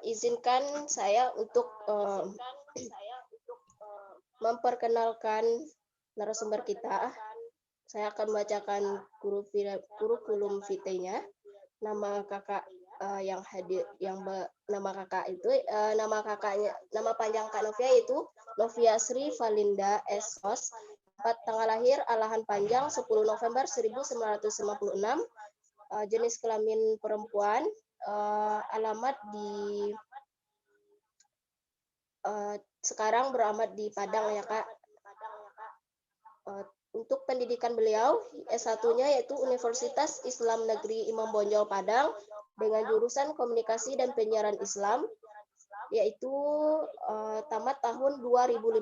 Izinkan saya untuk memperkenalkan narasumber kita. Saya akan membacakan kurikulum vitae-nya. Nama kakak yang hadir, nama kakak itu, nama panjang Kak Novia itu Novia Sri Valinda Esos. Tanggal lahir Alahan Panjang 10 November 1956. Jenis kelamin perempuan. Alamat di sekarang beralamat di Padang ya Kak. Untuk pendidikan beliau, S1-nya yaitu Universitas Islam Negeri Imam Bonjol Padang dengan jurusan Komunikasi dan Penyiaran Islam, yaitu tamat tahun 2015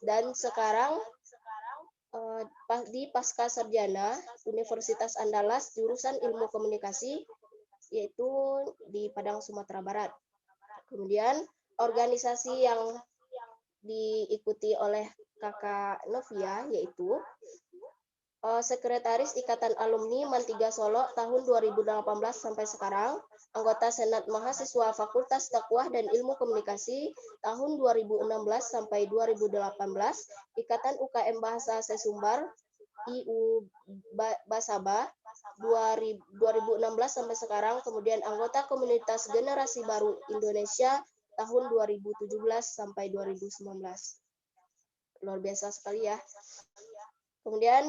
dan sekarang di Pasca Sarjana Universitas Andalas jurusan Ilmu Komunikasi, yaitu di Padang, Sumatera Barat. Kemudian organisasi yang diikuti oleh Kakak Novia yaitu Sekretaris Ikatan Alumni MAN 3 Solo tahun 2018 sampai sekarang, anggota Senat Mahasiswa Fakultas Dakwah dan Ilmu Komunikasi tahun 2016 sampai 2018, Ikatan UKM Bahasa Sesumbar IU Basaba 2016 sampai sekarang, kemudian anggota Komunitas Generasi Baru Indonesia tahun 2017 sampai 2019. Luar biasa sekali ya. Kemudian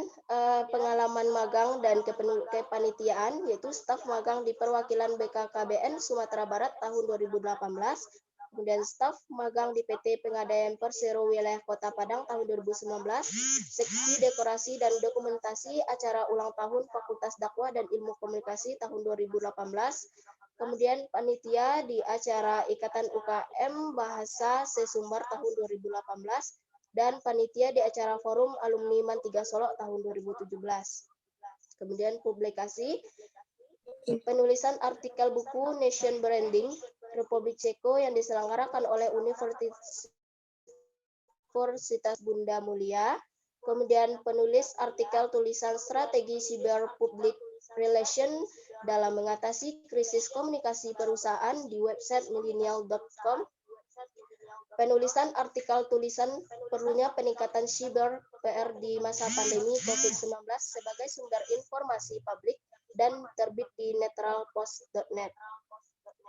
pengalaman magang dan kepanitiaan, yaitu staf magang di perwakilan BKKBN Sumatera Barat tahun 2018, kemudian staf magang di PT Pegadaian Persero Wilayah Kota Padang tahun 2019, seksi dekorasi dan dokumentasi acara ulang tahun Fakultas Dakwah dan Ilmu Komunikasi tahun 2018, kemudian panitia di acara Ikatan UKM Bahasa Sesumbar tahun 2018, dan panitia di acara Forum Alumni MAN 3 Solo tahun 2017. Kemudian publikasi, penulisan artikel buku Nation Branding Republik Ceko yang diselenggarakan oleh Universitas Bunda Mulia. Kemudian penulis artikel tulisan strategi cyber public relation dalam mengatasi krisis komunikasi perusahaan di website millennial.com. Penulisan artikel tulisan perlunya peningkatan cyber PR di masa pandemi COVID-19 sebagai sumber informasi publik dan terbit di netralpost.net.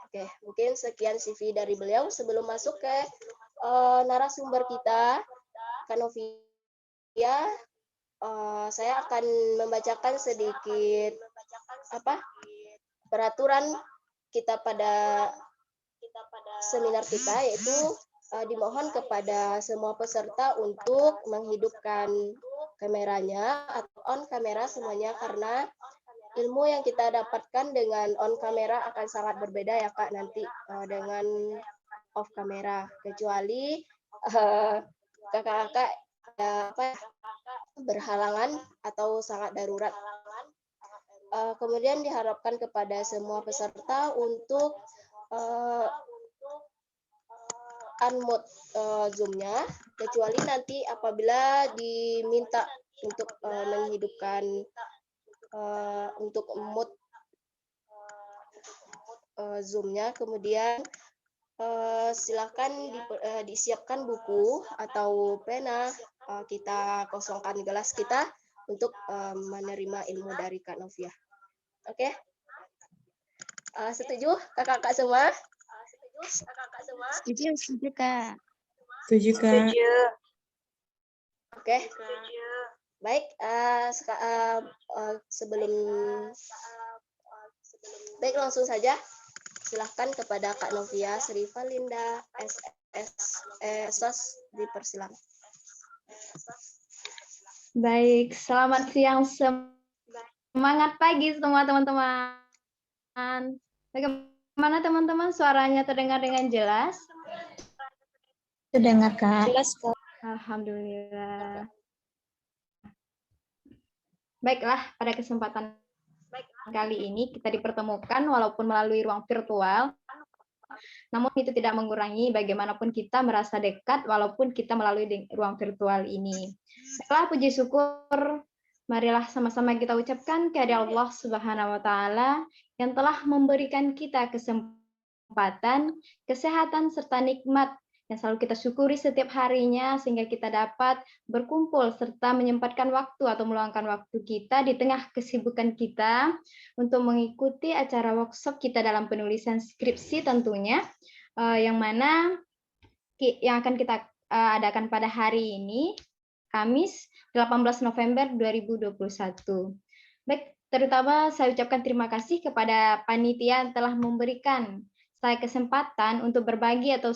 Oke, mungkin sekian CV dari beliau. Sebelum masuk ke narasumber kita, Kak Novia, saya akan membacakan sedikit peraturan kita pada seminar kita, yaitu dimohon kepada semua peserta untuk menghidupkan kameranya atau on kamera semuanya, karena ilmu yang kita dapatkan dengan on kamera akan sangat berbeda ya Kak nanti dengan off kamera, kecuali kakak-kakak berhalangan atau sangat darurat. Kemudian diharapkan kepada semua peserta untuk unmute Zoom-nya, kecuali nanti apabila diminta untuk menghidupkan untuk mute Zoom-nya. Kemudian silakan disiapkan buku atau pena, kita kosongkan gelas kita untuk menerima ilmu dari Kak Novia. Oke? Setuju kakak-kakak semua? Setuju Kak. Setuju Kak. Oke. Baik, baik langsung saja. Silahkan kepada Kak Novia Sri Valinda SOS, dipersilakan. Baik, selamat siang, semangat pagi semua teman-teman. Bagaimana teman-teman, suaranya terdengar dengan jelas? Terdengar Kak. Jelas Kak. Alhamdulillah. Baiklah, pada kesempatan kali ini kita dipertemukan walaupun melalui ruang virtual, namun itu tidak mengurangi bagaimanapun kita merasa dekat walaupun kita melalui ruang virtual ini. Setelah puji syukur, marilah sama-sama kita ucapkan kehadirat Allah Subhanahu wa taala yang telah memberikan kita kesempatan kesehatan, serta nikmat yang selalu kita syukuri setiap harinya, sehingga kita dapat berkumpul serta menyempatkan waktu atau meluangkan waktu kita di tengah kesibukan kita untuk mengikuti acara workshop kita dalam penulisan skripsi tentunya, yang mana yang akan kita adakan pada hari ini, Kamis 18 November 2021. Baik, terutama saya ucapkan terima kasih kepada panitia yang telah memberikan saya kesempatan untuk berbagi atau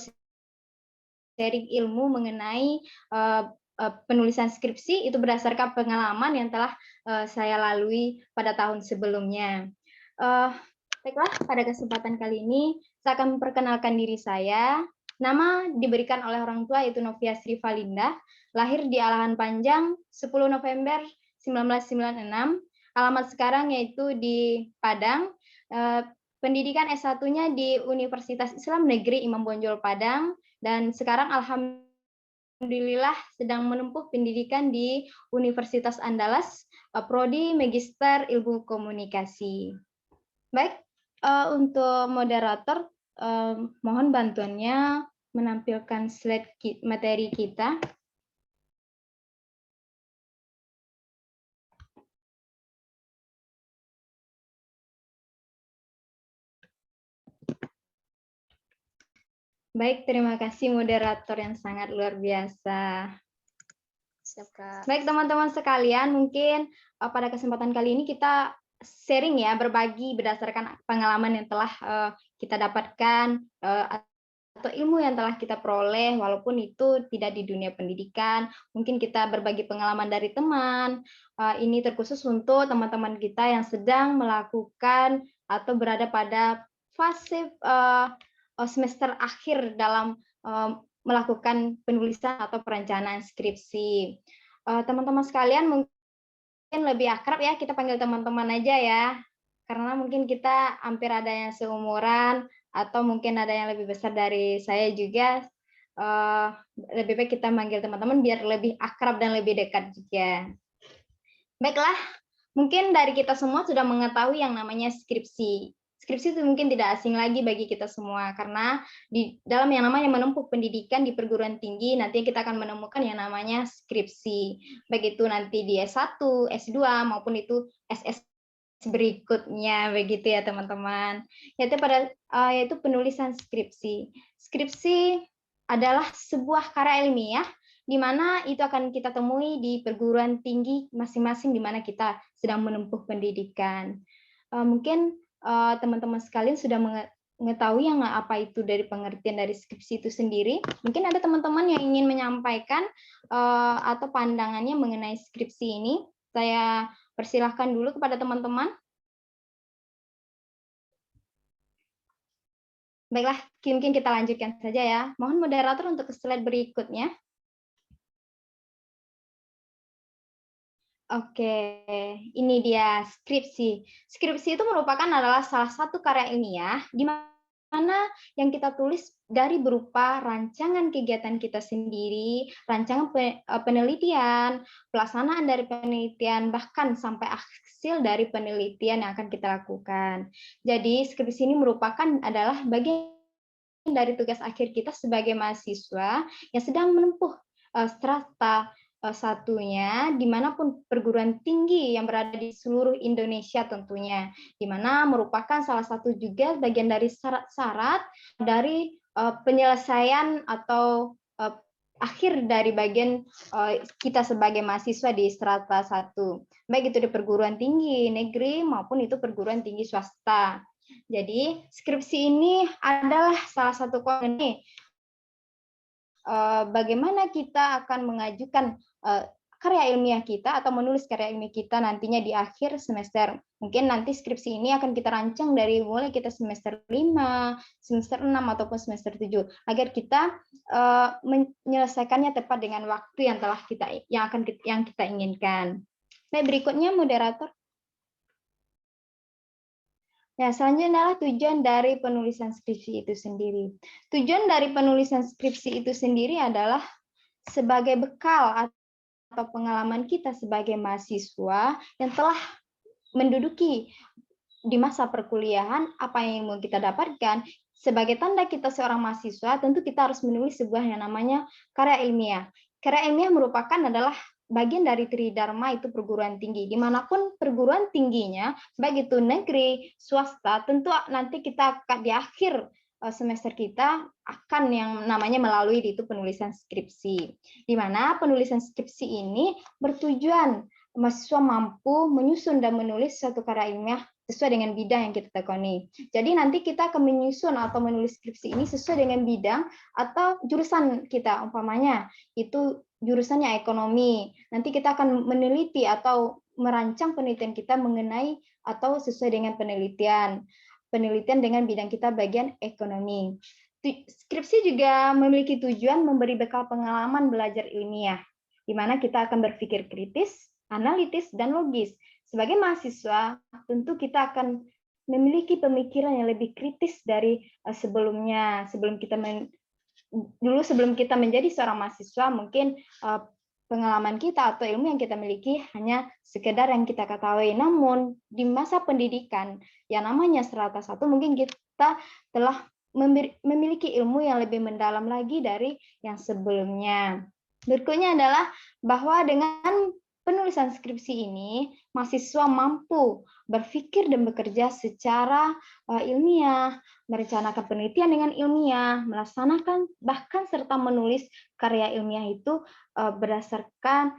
sharing ilmu mengenai penulisan skripsi itu berdasarkan pengalaman yang telah saya lalui pada tahun sebelumnya. Baiklah, pada kesempatan kali ini saya akan memperkenalkan diri saya. Nama diberikan oleh orang tua yaitu Novia Sri Valinda, lahir di Alahan Panjang 10 November 1996. Alamat sekarang yaitu di Padang. Pendidikan S1-nya di Universitas Islam Negeri Imam Bonjol Padang, dan sekarang alhamdulillah sedang menempuh pendidikan di Universitas Andalas, Prodi Magister Ilmu Komunikasi. Baik, untuk moderator, mohon bantuannya menampilkan slide materi kita. Baik, terima kasih moderator yang sangat luar biasa. Siap, Kak. Baik, teman-teman sekalian, mungkin pada kesempatan kali ini kita sharing ya, berbagi berdasarkan pengalaman yang telah kita dapatkan atau ilmu yang telah kita peroleh, walaupun itu tidak di dunia pendidikan. Mungkin kita berbagi pengalaman dari teman. Ini terkhusus untuk teman-teman kita yang sedang melakukan atau berada pada fase semester akhir dalam melakukan penulisan atau perencanaan skripsi. Teman-teman sekalian, mungkin lebih akrab ya, kita panggil teman-teman aja ya, karena mungkin kita hampir ada yang seumuran, atau mungkin ada yang lebih besar dari saya juga. Lebih baik kita manggil teman-teman biar lebih akrab dan lebih dekat juga. Baiklah, mungkin dari kita semua sudah mengetahui yang namanya skripsi. Skripsi itu mungkin tidak asing lagi bagi kita semua, karena di dalam yang namanya menempuh pendidikan di perguruan tinggi, nanti kita akan menemukan yang namanya skripsi. Baik itu nanti di S1, S2, maupun itu SS berikutnya, begitu ya teman-teman. Yaitu penulisan skripsi. Skripsi adalah sebuah karya ilmiah, di mana itu akan kita temui di perguruan tinggi masing-masing di mana kita sedang menempuh pendidikan. Mungkin teman-teman sekalian sudah mengetahui yang apa itu dari pengertian dari skripsi itu sendiri. Mungkin ada teman-teman yang ingin menyampaikan atau pandangannya mengenai skripsi ini. Saya persilahkan dulu kepada teman-teman. Baiklah, mungkin kita lanjutkan saja ya. Mohon moderator untuk ke slide berikutnya. Oke, ini dia skripsi. Skripsi itu merupakan adalah salah satu karya ilmiah di mana yang kita tulis dari berupa rancangan kegiatan kita sendiri, rancangan penelitian, pelaksanaan dari penelitian, bahkan sampai hasil dari penelitian yang akan kita lakukan. Jadi skripsi ini merupakan adalah bagian dari tugas akhir kita sebagai mahasiswa yang sedang menempuh strata satunya dimanapun perguruan tinggi yang berada di seluruh Indonesia tentunya, di mana merupakan salah satu juga bagian dari syarat-syarat dari penyelesaian atau akhir dari bagian kita sebagai mahasiswa di strata 1, baik itu di perguruan tinggi negeri maupun itu perguruan tinggi swasta. Jadi skripsi ini adalah salah satu komponen bagaimana kita akan mengajukan karya ilmiah kita atau menulis karya ilmiah kita nantinya di akhir semester. Mungkin nanti skripsi ini akan kita rancang dari mulai kita semester 5, semester 6 ataupun semester 7 agar kita menyelesaikannya tepat dengan waktu yang telah kita inginkan. Nah, berikutnya moderator. Ya, selanjutnya adalah tujuan dari penulisan skripsi itu sendiri. Tujuan dari penulisan skripsi itu sendiri adalah sebagai bekal atau pengalaman kita sebagai mahasiswa yang telah menduduki di masa perkuliahan, apa yang mau kita dapatkan, sebagai tanda kita seorang mahasiswa, tentu kita harus menulis sebuah yang namanya karya ilmiah. Karya ilmiah merupakan adalah bagian dari Tridharma, itu perguruan tinggi. Dimanapun perguruan tingginya, baik itu negeri, swasta, tentu nanti kita akan di akhir semester kita akan yang namanya melalui itu penulisan skripsi. Di mana penulisan skripsi ini bertujuan mahasiswa mampu menyusun dan menulis suatu karya ilmiah sesuai dengan bidang yang kita tekuni. Jadi nanti kita akan menyusun atau menulis skripsi ini sesuai dengan bidang atau jurusan kita, umpamanya itu jurusannya ekonomi. Nanti kita akan meneliti atau merancang penelitian kita mengenai atau sesuai dengan penelitian dengan bidang kita bagian ekonomi. Skripsi juga memiliki tujuan memberi bekal pengalaman belajar ilmiah, di mana kita akan berpikir kritis, analitis, dan logis. Sebagai mahasiswa, tentu kita akan memiliki pemikiran yang lebih kritis dari sebelumnya. Sebelum kita menjadi seorang mahasiswa, mungkin pengalaman kita atau ilmu yang kita miliki hanya sekedar yang kita ketahui. Namun di masa pendidikan yang namanya strata 1, mungkin kita telah memiliki ilmu yang lebih mendalam lagi dari yang sebelumnya. Berikutnya adalah bahwa dengan penulisan skripsi ini, mahasiswa mampu berpikir dan bekerja secara ilmiah, merencanakan penelitian dengan ilmiah, melaksanakan bahkan serta menulis karya ilmiah itu berdasarkan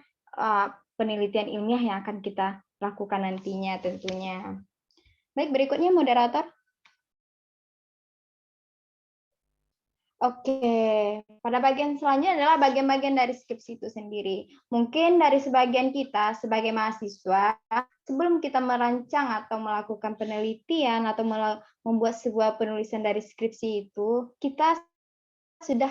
penelitian ilmiah yang akan kita lakukan nantinya tentunya. Baik, berikutnya moderator. Oke, pada bagian selanjutnya adalah bagian-bagian dari skripsi itu sendiri. Mungkin dari sebagian kita sebagai mahasiswa, sebelum kita merancang atau melakukan penelitian atau membuat sebuah penulisan dari skripsi itu, kita sudah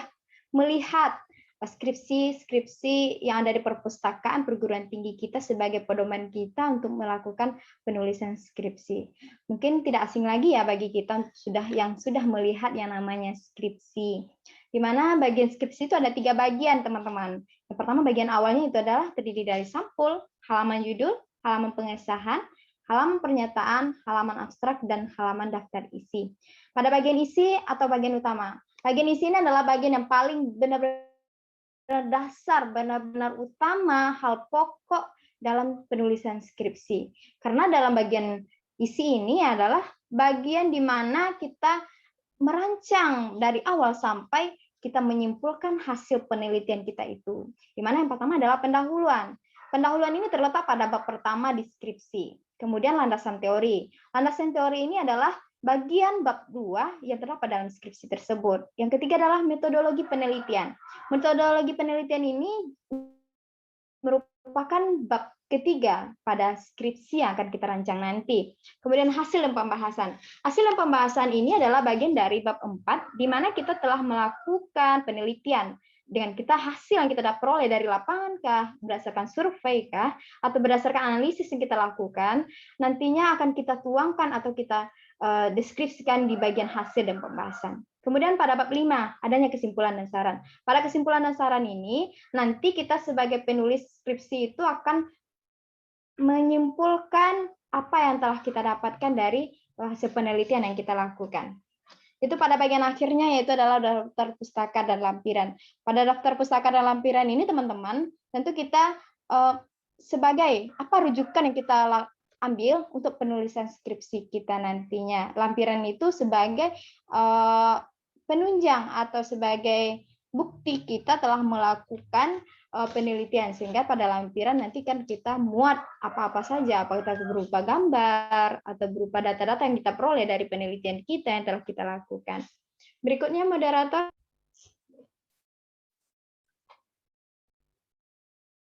melihat skripsi yang ada di perpustakaan perguruan tinggi kita sebagai pedoman kita untuk melakukan penulisan skripsi. Mungkin tidak asing lagi ya bagi kita yang sudah melihat yang namanya skripsi. Di mana bagian skripsi itu ada 3 bagian, teman-teman. Yang pertama, bagian awalnya itu adalah terdiri dari sampul, halaman judul, halaman pengesahan, halaman pernyataan, halaman abstrak, dan halaman daftar isi. Pada bagian isi atau bagian utama, bagian isi ini adalah bagian yang paling benar-benar dasar, benar-benar utama, hal pokok dalam penulisan skripsi. Karena dalam bagian isi ini adalah bagian di mana kita merancang dari awal sampai kita menyimpulkan hasil penelitian kita itu. Di mana yang pertama adalah pendahuluan. Pendahuluan ini terletak pada bab pertama di skripsi. Kemudian landasan teori. Landasan teori ini adalah bagian bab 2 yang terdapat dalam skripsi tersebut. Yang ketiga adalah metodologi penelitian. Metodologi penelitian ini merupakan bab ketiga pada skripsi yang akan kita rancang nanti. Kemudian hasil dan pembahasan. Hasil dan pembahasan ini adalah bagian dari bab 4, di mana kita telah melakukan penelitian. Dengan kita hasil yang kita dapat peroleh dari lapangan kah, berdasarkan survei kah, atau berdasarkan analisis yang kita lakukan, nantinya akan kita tuangkan atau kita deskripsikan di bagian hasil dan pembahasan. Kemudian pada bab 5, adanya kesimpulan dan saran. Pada kesimpulan dan saran ini, nanti kita sebagai penulis skripsi itu akan menyimpulkan apa yang telah kita dapatkan dari hasil penelitian yang kita lakukan. Itu pada bagian akhirnya, yaitu adalah daftar pustaka dan lampiran. Pada daftar pustaka dan lampiran ini, teman-teman, tentu kita sebagai apa rujukan yang kita ambil untuk penulisan skripsi kita nantinya. Lampiran itu sebagai penunjang atau sebagai bukti kita telah melakukan penelitian, sehingga pada lampiran nanti kan kita muat apa-apa saja, apakah itu berupa gambar atau berupa data-data yang kita peroleh dari penelitian kita yang telah kita lakukan. Berikutnya moderator,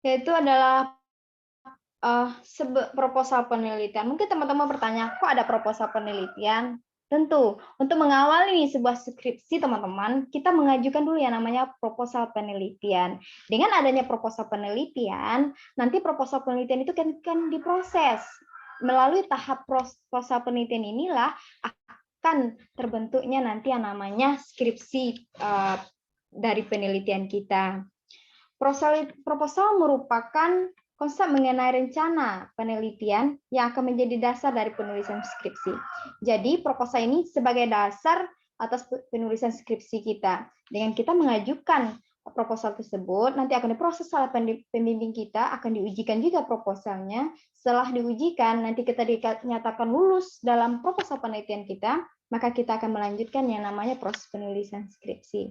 yaitu adalah proposal penelitian. Mungkin teman-teman bertanya, kok ada proposal penelitian? Tentu, untuk mengawali sebuah skripsi, teman-teman, kita mengajukan dulu yang namanya proposal penelitian. Dengan adanya proposal penelitian, nanti proposal penelitian itu kan diproses. Melalui tahap proposal penelitian inilah akan terbentuknya nanti yang namanya skripsi dari penelitian kita. Proposal merupakan konsep mengenai rencana penelitian yang akan menjadi dasar dari penulisan skripsi. Jadi proposal ini sebagai dasar atas penulisan skripsi kita. Dengan kita mengajukan proposal tersebut, nanti akan diproses oleh pembimbing kita, akan diujikan juga proposalnya. Setelah diujikan, nanti kita dinyatakan lulus dalam proposal penelitian kita, maka kita akan melanjutkan yang namanya proses penulisan skripsi.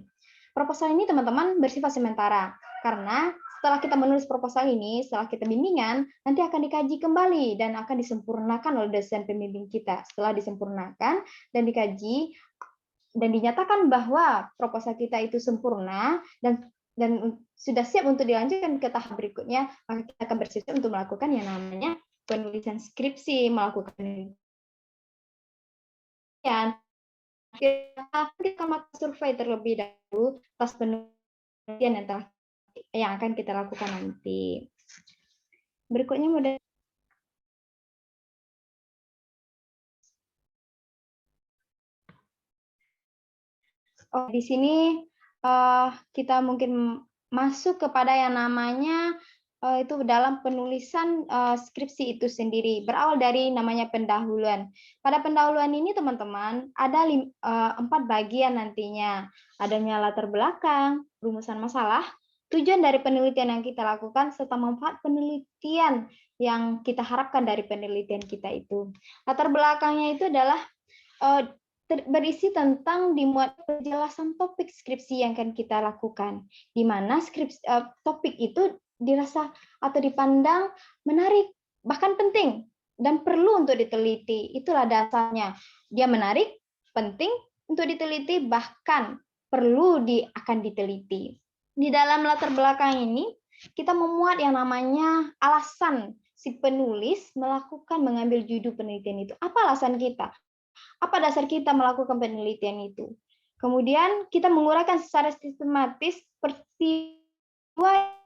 Proposal ini teman-teman bersifat sementara, karena setelah kita menulis proposal ini, setelah kita bimbingan, nanti akan dikaji kembali dan akan disempurnakan oleh dosen pembimbing kita. Setelah disempurnakan dan dikaji dan dinyatakan bahwa proposal kita itu sempurna dan sudah siap untuk dilanjutkan ke tahap berikutnya, maka kita akan bersiap untuk melakukan yang namanya penulisan skripsi, melakukan penelitian. Kita akan survei terlebih dahulu atas penelitian yang akan kita lakukan nanti. Berikutnya model. Di sini kita mungkin masuk kepada yang namanya itu dalam penulisan skripsi itu sendiri, berawal dari namanya pendahuluan. Pada pendahuluan ini teman-teman ada 4 bagian nantinya, adanya latar belakang, rumusan masalah, tujuan dari penelitian yang kita lakukan, serta manfaat penelitian yang kita harapkan dari penelitian kita itu. Latar belakangnya itu adalah berisi tentang dimuat penjelasan topik skripsi yang akan kita lakukan, di mana topik itu dirasa atau dipandang menarik, bahkan penting, dan perlu untuk diteliti. Itulah dasarnya. Dia menarik, penting untuk diteliti, bahkan perlu akan diteliti. Di dalam latar belakang ini, kita memuat yang namanya alasan si penulis mengambil judul penelitian itu. Apa alasan kita? Apa dasar kita melakukan penelitian itu? Kemudian kita menguraikan secara sistematis peristiwa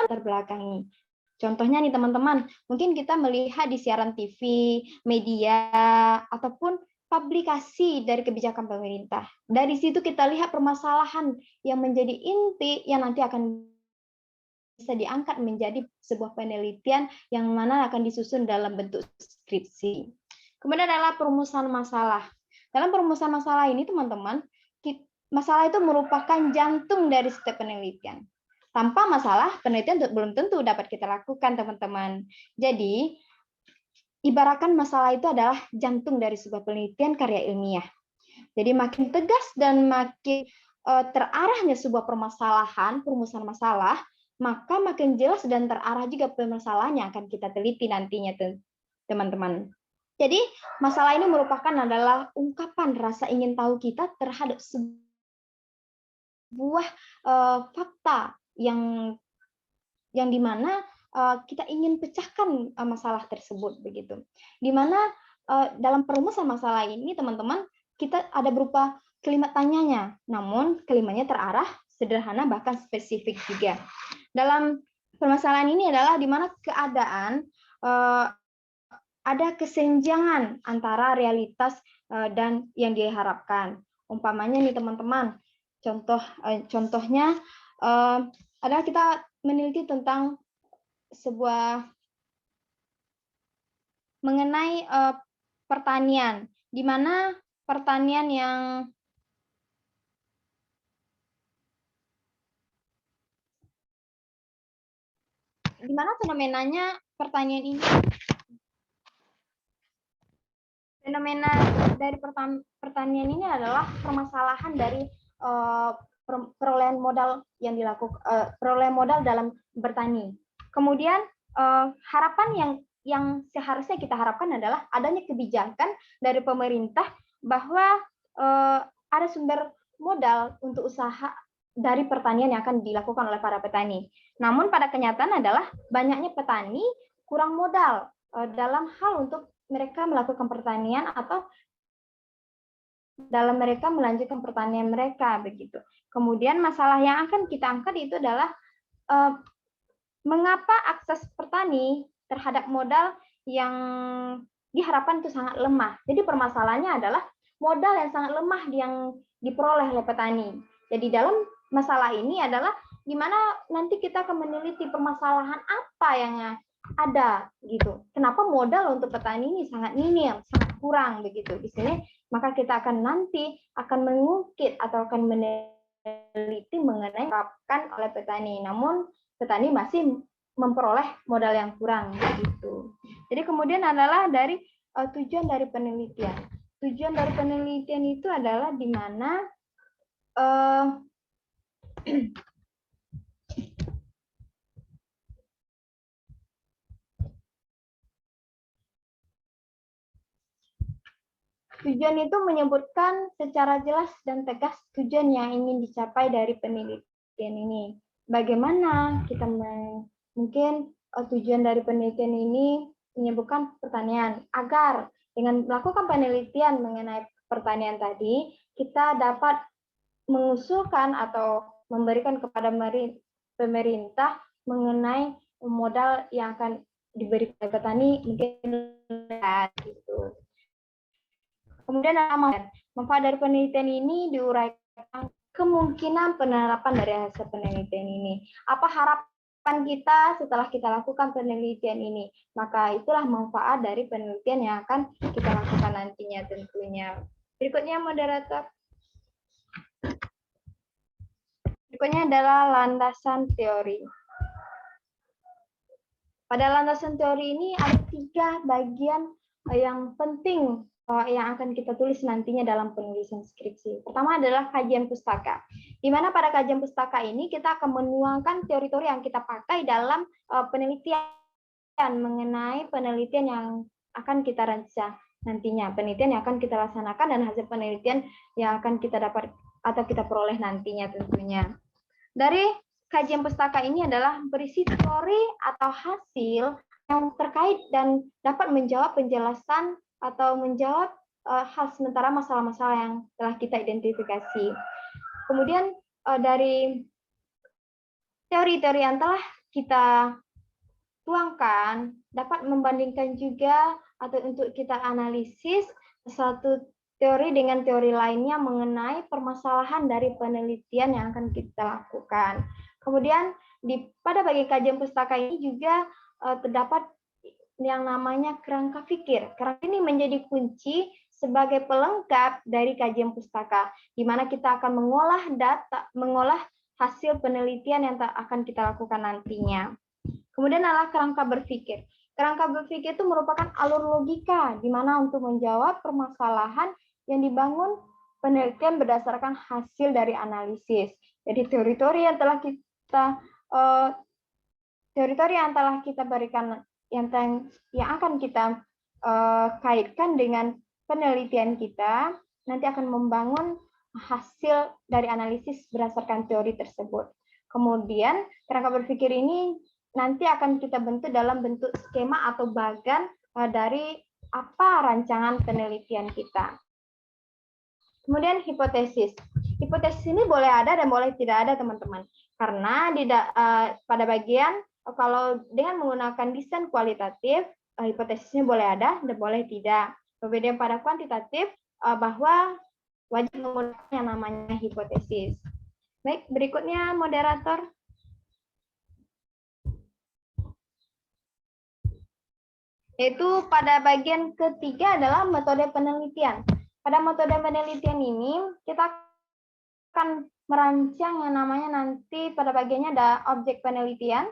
latar belakang. Contohnya nih teman-teman, mungkin kita melihat di siaran TV, media, ataupun publikasi dari kebijakan pemerintah. Dari situ kita lihat permasalahan yang menjadi inti yang nanti akan bisa diangkat menjadi sebuah penelitian yang mana akan disusun dalam bentuk skripsi. Kemudian adalah perumusan masalah. Dalam perumusan masalah ini teman-teman, masalah itu merupakan jantung dari setiap penelitian. Tanpa masalah, penelitian belum tentu dapat kita lakukan, teman-teman. Jadi, ibaratkan masalah itu adalah jantung dari sebuah penelitian karya ilmiah. Jadi, makin tegas dan makin terarahnya sebuah permasalahan, perumusan masalah, maka makin jelas dan terarah juga permasalahan yang akan kita teliti nantinya, teman-teman. Jadi, masalah ini merupakan adalah ungkapan rasa ingin tahu kita terhadap sebuah fakta yang dimana kita ingin pecahkan masalah tersebut begitu. Dimana dalam perumusan masalah ini teman-teman kita ada berupa kalimat tanyanya, namun kalimatnya terarah, sederhana bahkan spesifik juga. Dalam permasalahan ini adalah dimana keadaan ada kesenjangan antara realitas dan yang diharapkan. Umpamanya nih teman-teman, contohnya adalah kita meneliti tentang sebuah mengenai pertanian, di mana pertanian yang di mana fenomenanya pertanian ini, fenomena dari pertanian ini adalah permasalahan dari perolehan modal yang dilakukan, perolehan modal dalam bertani. Kemudian harapan yang seharusnya kita harapkan adalah adanya kebijakan dari pemerintah bahwa ada sumber modal untuk usaha dari pertanian yang akan dilakukan oleh para petani. Namun pada kenyataan adalah banyaknya petani kurang modal dalam hal untuk mereka melakukan pertanian atau dalam mereka melanjutkan pertanian mereka begitu. Kemudian masalah yang akan kita angkat itu adalah mengapa akses petani terhadap modal yang diharapkan itu sangat lemah. Jadi permasalahannya adalah modal yang sangat lemah yang diperoleh oleh petani. Jadi dalam masalah ini adalah gimana nanti kita akan meneliti permasalahan apa yang ada gitu. Kenapa modal untuk petani ini sangat minim, sangat kurang begitu di sini? Maka kita akan nanti akan mengukit atau akan meneliti mengenai diterapkan oleh petani. Namun petani masih memperoleh modal yang kurang begitu. Jadi kemudian adalah dari tujuan dari penelitian. Tujuan dari penelitian itu adalah di mana tujuan itu menyebutkan secara jelas dan tegas tujuan yang ingin dicapai dari penelitian ini. Bagaimana kita mungkin tujuan dari penelitian ini menyebutkan pertanian agar dengan melakukan penelitian mengenai pertanian tadi, kita dapat mengusulkan atau memberikan kepada pemerintah mengenai modal yang akan diberi kepada petani mungkin gitu. Kemudian manfaat dari penelitian ini diuraikan kemungkinan penerapan dari hasil penelitian ini. Apa harapan kita setelah kita lakukan penelitian ini? Maka itulah manfaat dari penelitian yang akan kita lakukan nantinya tentunya. Berikutnya moderator. Berikutnya adalah landasan teori. Pada landasan teori ini ada 3 bagian yang penting yang akan kita tulis nantinya dalam penulisan skripsi. Pertama adalah kajian pustaka. Di mana pada kajian pustaka ini kita akan menuangkan teori-teori yang kita pakai dalam penelitian mengenai penelitian yang akan kita rancang nantinya, penelitian yang akan kita laksanakan dan hasil penelitian yang akan kita dapat atau kita peroleh nantinya tentunya. Dari kajian pustaka ini adalah berisi teori atau hasil yang terkait dan dapat menjawab penjelasan atau menjawab hal sementara masalah-masalah yang telah kita identifikasi. Kemudian dari teori-teori yang telah kita tuangkan dapat membandingkan juga atau untuk kita analisis satu teori dengan teori lainnya mengenai permasalahan dari penelitian yang akan kita lakukan. Kemudian pada bagian kajian pustaka ini juga terdapat yang namanya kerangka pikir. Kerangka ini menjadi kunci sebagai pelengkap dari kajian pustaka, di mana kita akan mengolah hasil penelitian yang akan kita lakukan nantinya. Kemudian adalah kerangka berpikir. Kerangka berpikir itu merupakan alur logika, di mana untuk menjawab permasalahan yang dibangun penelitian berdasarkan hasil dari analisis. Jadi teori-teori yang telah kita berikan yang akan kita kaitkan dengan penelitian kita nanti akan membangun hasil dari analisis berdasarkan teori tersebut. Kemudian kerangka berpikir ini nanti akan kita bentuk dalam bentuk skema atau bagan dari apa rancangan penelitian kita. Kemudian hipotesis. Hipotesis ini boleh ada dan boleh tidak ada teman-teman. Karena pada bagian kalau dengan menggunakan desain kualitatif, hipotesisnya boleh ada dan boleh tidak. Berbeda pada kuantitatif, bahwa wajib menggunakan yang namanya hipotesis. Baik, berikutnya moderator. Yaitu pada bagian ketiga adalah metode penelitian. Pada metode penelitian ini, kita akan merancang yang namanya nanti pada bagiannya ada objek penelitian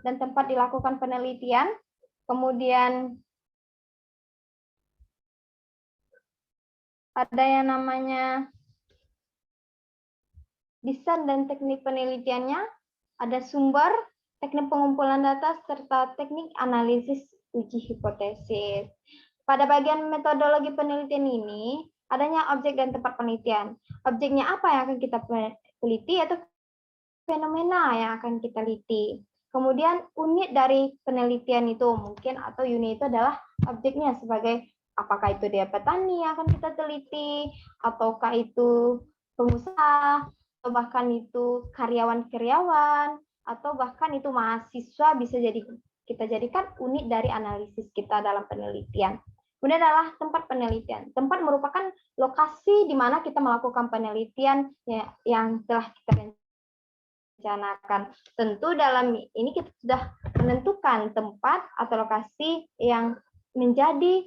dan tempat dilakukan penelitian, kemudian ada yang namanya desain dan teknik penelitiannya, ada sumber, teknik pengumpulan data, serta teknik analisis uji hipotesis. Pada bagian metodologi penelitian ini, adanya objek dan tempat penelitian. Objeknya apa yang akan kita teliti, atau fenomena yang akan kita teliti. Kemudian unit dari penelitian itu mungkin atau unit itu adalah objeknya sebagai apakah itu dia petani yang akan kita teliti, ataukah itu pengusaha, atau bahkan itu karyawan-karyawan, atau bahkan itu mahasiswa bisa jadi kita jadikan unit dari analisis kita dalam penelitian. Kemudian adalah tempat penelitian. Tempat merupakan lokasi di mana kita melakukan penelitian yang telah kita rencanakan. Tentu dalam ini kita sudah menentukan tempat atau lokasi yang menjadi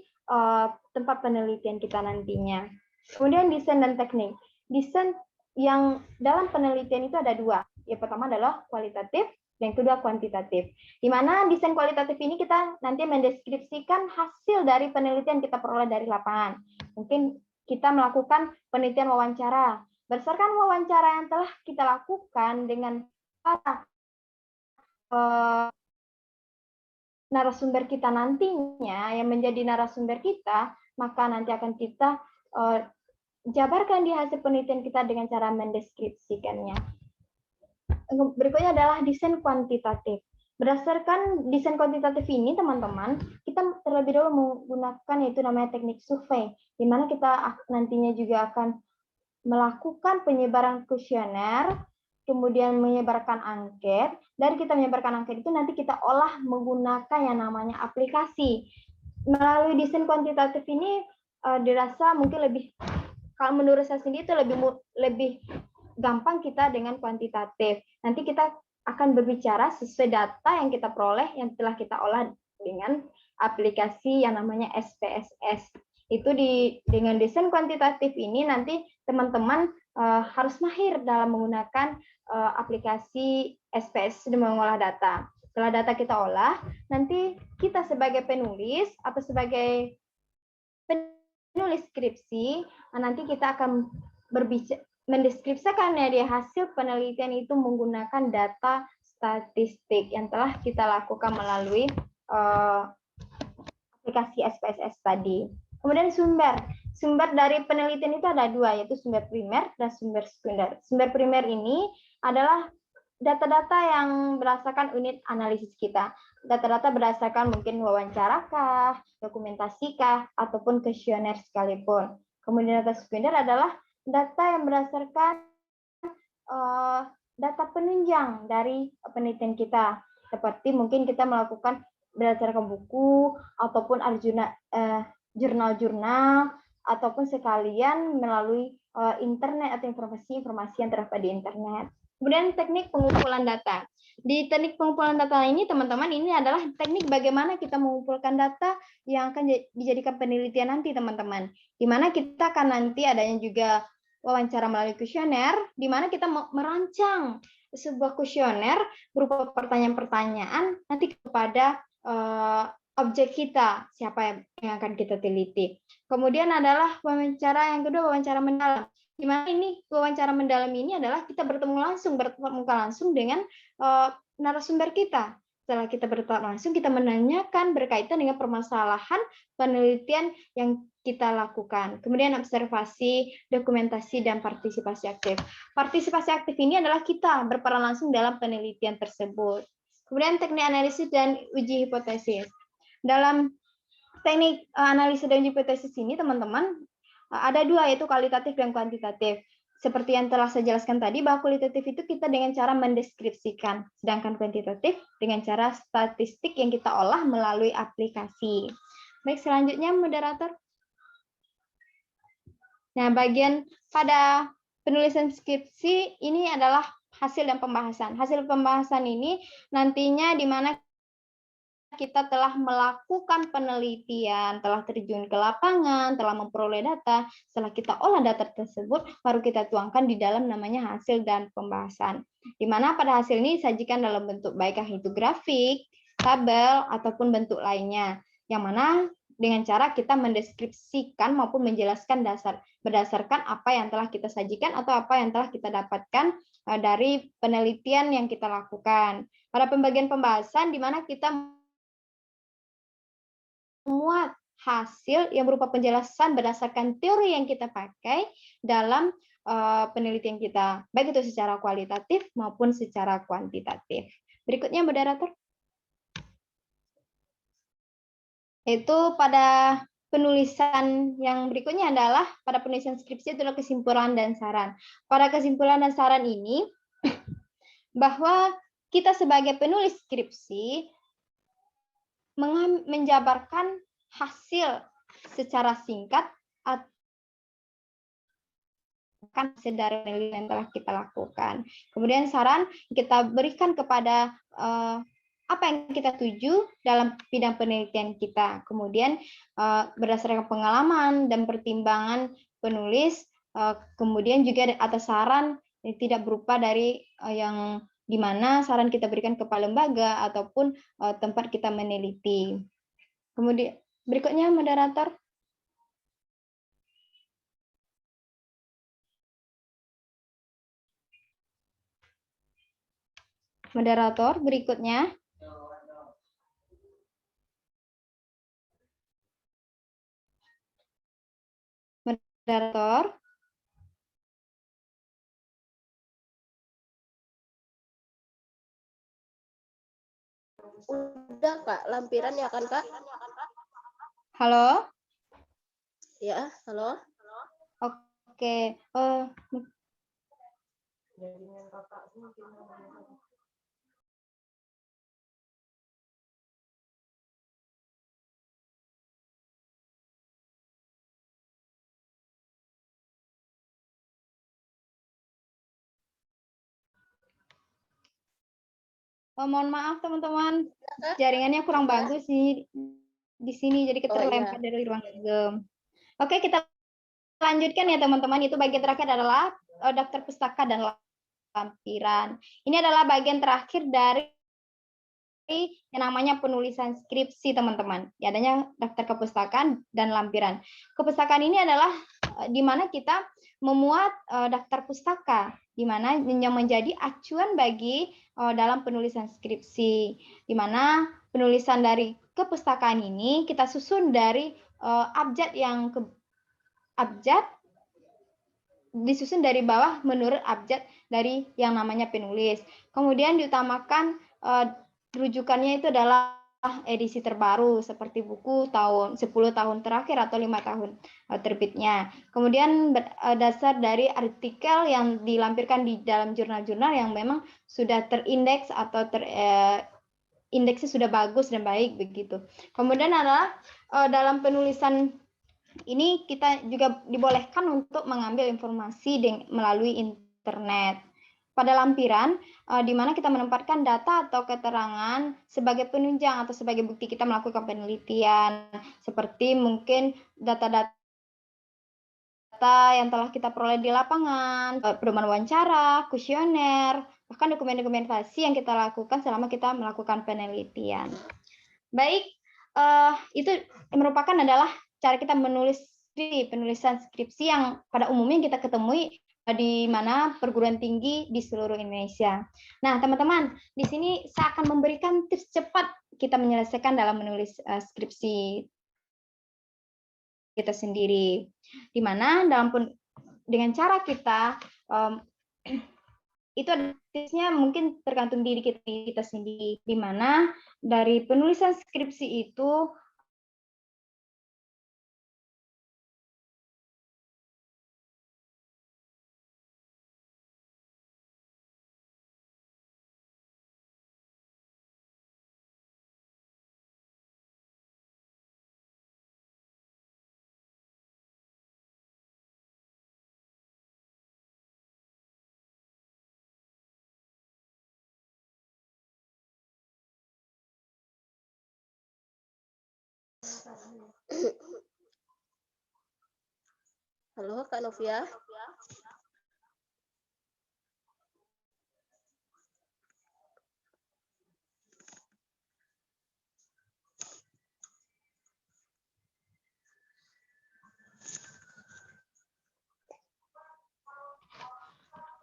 tempat penelitian kita nantinya. Kemudian desain dan teknik. Desain yang dalam penelitian itu ada dua. Yang pertama adalah kualitatif, yang kedua kuantitatif. Di mana desain kualitatif ini kita nanti mendeskripsikan hasil dari penelitian kita peroleh dari lapangan. Mungkin kita melakukan penelitian wawancara. Berdasarkan wawancara yang telah kita lakukan dengan para narasumber kita nantinya yang menjadi narasumber kita, maka nanti akan kita jabarkan di hasil penelitian kita dengan cara mendeskripsikannya. Berikutnya adalah desain kuantitatif. Berdasarkan desain kuantitatif ini, teman-teman, kita terlebih dahulu menggunakan yaitu namanya teknik survei, di mana kita nantinya juga akan melakukan penyebaran kuesioner, kemudian menyebarkan angket. Dari kita menyebarkan angket itu nanti kita olah menggunakan yang namanya aplikasi. Melalui desain kuantitatif ini dirasa mungkin lebih, kalau menurut saya sendiri itu lebih gampang kita dengan kuantitatif. Nanti kita akan berbicara sesuai data yang kita peroleh yang telah kita olah dengan aplikasi yang namanya SPSS. Itu dengan desain kuantitatif ini nanti teman-teman harus mahir dalam menggunakan aplikasi SPSS dan mengolah data. Setelah data kita olah, nanti kita sebagai penulis atau sebagai penulis skripsi, nanti kita akan mendeskripsikan dari hasil penelitian itu menggunakan data statistik yang telah kita lakukan melalui aplikasi SPSS tadi. Kemudian sumber dari penelitian itu ada dua, yaitu sumber primer dan sumber sekunder. Sumber primer ini adalah data-data yang berdasarkan unit analisis kita. Data-data berdasarkan mungkin wawancarakah, dokumentasikah, ataupun kuesioner sekalipun. Kemudian data sekunder adalah data yang berdasarkan data penunjang dari penelitian kita. Seperti mungkin kita melakukan berdasarkan buku, ataupun jurnal-jurnal, ataupun sekalian melalui internet atau informasi-informasi yang terdapat di internet. Kemudian teknik pengumpulan data. Di teknik pengumpulan data ini, teman-teman, ini adalah teknik bagaimana kita mengumpulkan data yang akan dijadikan penelitian nanti, teman-teman. Di mana kita akan nanti adanya juga wawancara melalui kuesioner, di mana kita merancang sebuah kuesioner berupa pertanyaan-pertanyaan nanti kepada objek kita, siapa yang akan kita teliti. Kemudian adalah wawancara yang kedua, wawancara mendalam. Di mana ini wawancara mendalam ini adalah kita bertemu muka langsung dengan narasumber kita. Setelah kita bertemu langsung, kita menanyakan berkaitan dengan permasalahan penelitian yang kita lakukan. Kemudian observasi, dokumentasi, dan partisipasi aktif. Partisipasi aktif ini adalah kita berperan langsung dalam penelitian tersebut. Kemudian teknik analisis dan uji hipotesis. Dalam teknik analisis dan uji hipotesis ini, teman-teman, ada dua, yaitu kualitatif dan kuantitatif. Seperti yang telah saya jelaskan tadi, bahwa kualitatif itu kita dengan cara mendeskripsikan, sedangkan kuantitatif dengan cara statistik yang kita olah melalui aplikasi. Baik, selanjutnya, moderator. Nah, bagian pada penulisan skripsi ini adalah hasil dan pembahasan. Hasil pembahasan ini nantinya di mana kita telah melakukan penelitian, telah terjun ke lapangan, telah memperoleh data. Setelah kita olah data tersebut, baru kita tuangkan di dalam namanya hasil dan pembahasan. Di mana pada hasil ini disajikan dalam bentuk baik itu grafik, tabel, ataupun bentuk lainnya. Yang mana dengan cara kita mendeskripsikan maupun menjelaskan berdasarkan apa yang telah kita sajikan atau apa yang telah kita dapatkan dari penelitian yang kita lakukan. Pada pembagian pembahasan, di mana kita memuat hasil yang berupa penjelasan berdasarkan teori yang kita pakai dalam penelitian kita, baik itu secara kualitatif maupun secara kuantitatif. Berikutnya, moderator. Itu pada penulisan yang berikutnya adalah pada penulisan skripsi itu adalah kesimpulan dan saran. Pada kesimpulan dan saran ini, bahwa kita sebagai penulis skripsi menjabarkan hasil secara singkat akan dari penelitian yang telah kita lakukan. Kemudian saran kita berikan kepada apa yang kita tuju dalam bidang penelitian kita. Kemudian berdasarkan pengalaman dan pertimbangan penulis, kemudian juga atas saran yang tidak berupa dari yang di mana saran kita berikan kepada lembaga ataupun tempat kita meneliti. Kemudian berikutnya moderator. Moderator berikutnya. Moderator. Udah Kak, lampiran ya kan Kak? Halo? Ya, halo. Oke. Mohon maaf teman-teman, jaringannya kurang bagus sih di sini, jadi kita terlempar dari ruang Zoom. Oke, kita lanjutkan ya teman-teman. Itu bagian terakhir adalah daftar pustaka dan lampiran. Ini adalah bagian terakhir dari yang namanya penulisan skripsi teman-teman. Ya, adanya daftar kepustakaan dan lampiran. Kepustakaan ini adalah di mana kita memuat daftar pustaka, di mana yang menjadi acuan bagi dalam penulisan skripsi, di mana penulisan dari kepustakaan ini kita susun dari abjad yang abjad disusun dari bawah menurut abjad dari yang namanya penulis. Kemudian diutamakan rujukannya itu adalah edisi terbaru seperti buku tahun 10 tahun terakhir atau 5 tahun terbitnya. Kemudian dasar dari artikel yang dilampirkan di dalam jurnal-jurnal yang memang sudah terindeks atau indeksnya sudah bagus dan baik begitu. Kemudian adalah dalam penulisan ini kita juga dibolehkan untuk mengambil informasi melalui internet. Pada lampiran, di mana kita menempatkan data atau keterangan sebagai penunjang atau sebagai bukti kita melakukan penelitian, seperti mungkin data-data yang telah kita peroleh di lapangan, pedoman wawancara, kuesioner, bahkan dokumen-dokumentasi yang kita lakukan selama kita melakukan penelitian. Baik, itu merupakan adalah cara kita menulis di penulisan skripsi yang pada umumnya kita ketemui di mana perguruan tinggi di seluruh Indonesia. Nah, teman-teman, di sini saya akan memberikan tips cepat kita menyelesaikan dalam menulis skripsi kita sendiri. Di mana dengan cara kita itu ada tipsnya mungkin tergantung diri kita sendiri. Di mana dari penulisan skripsi itu Halo Kak Novia.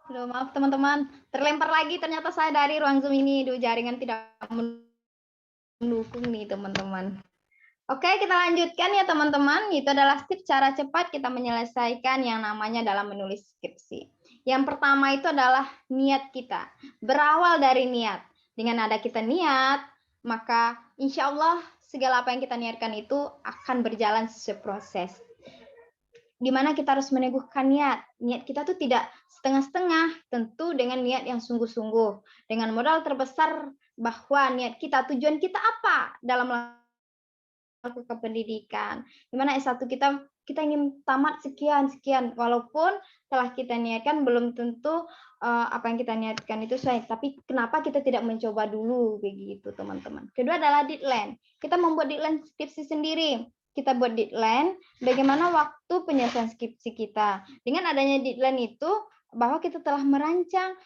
Aduh, maaf teman-teman, terlempar lagi ternyata saya dari ruang Zoom ini. Jaringan tidak mendukung nih teman-teman. Oke, kita lanjutkan ya teman-teman. Itu adalah tips cara cepat kita menyelesaikan yang namanya dalam menulis skripsi. Yang pertama itu adalah niat kita. Berawal dari niat. Dengan ada kita niat, maka insya Allah segala apa yang kita niatkan itu akan berjalan sesuai proses. Di mana kita harus meneguhkan niat. Niat kita tuh tidak setengah-setengah, tentu dengan niat yang sungguh-sungguh. Dengan modal terbesar bahwa niat kita, tujuan kita apa dalam melakukan pendidikan. Di mana S1 kita ingin tamat sekian, walaupun telah kita niatkan belum tentu apa yang kita niatkan itu sesuai. Tapi kenapa kita tidak mencoba dulu begitu, teman-teman. Kedua adalah deadline. Kita membuat deadline skripsi sendiri. Kita buat deadline bagaimana waktu penyelesaian skripsi kita. Dengan adanya deadline itu bahwa kita telah merancang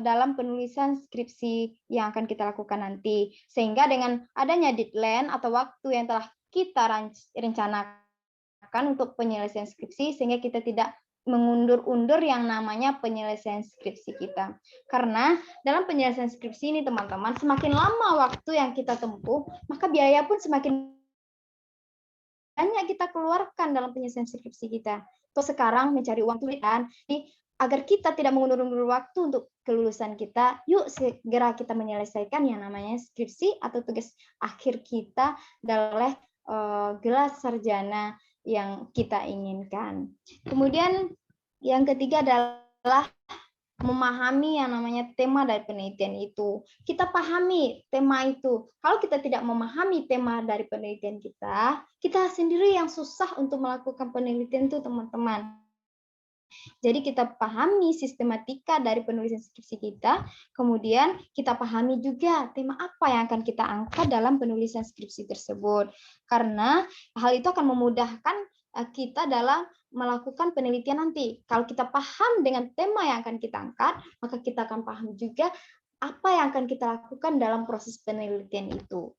dalam penulisan skripsi yang akan kita lakukan nanti. Sehingga dengan adanya deadline atau waktu yang telah kita rencanakan untuk penyelesaian skripsi, sehingga kita tidak mengundur-undur yang namanya penyelesaian skripsi kita. Karena dalam penyelesaian skripsi ini, teman-teman, semakin lama waktu yang kita tempuh, maka biaya pun semakin banyak kita keluarkan dalam penyelesaian skripsi kita. Terus sekarang mencari uang tulisan, agar kita tidak mengundur-undur waktu untuk kelulusan kita, yuk segera kita menyelesaikan yang namanya skripsi atau tugas akhir kita dalam gelar sarjana yang kita inginkan. Kemudian yang ketiga adalah memahami yang namanya tema dari penelitian itu. Kita pahami tema itu. Kalau kita tidak memahami tema dari penelitian kita sendiri yang susah untuk melakukan penelitian itu, teman-teman. Jadi kita pahami sistematika dari penulisan skripsi kita, kemudian kita pahami juga tema apa yang akan kita angkat dalam penulisan skripsi tersebut. Karena hal itu akan memudahkan kita dalam melakukan penelitian nanti. Kalau kita paham dengan tema yang akan kita angkat, maka kita akan paham juga apa yang akan kita lakukan dalam proses penelitian itu.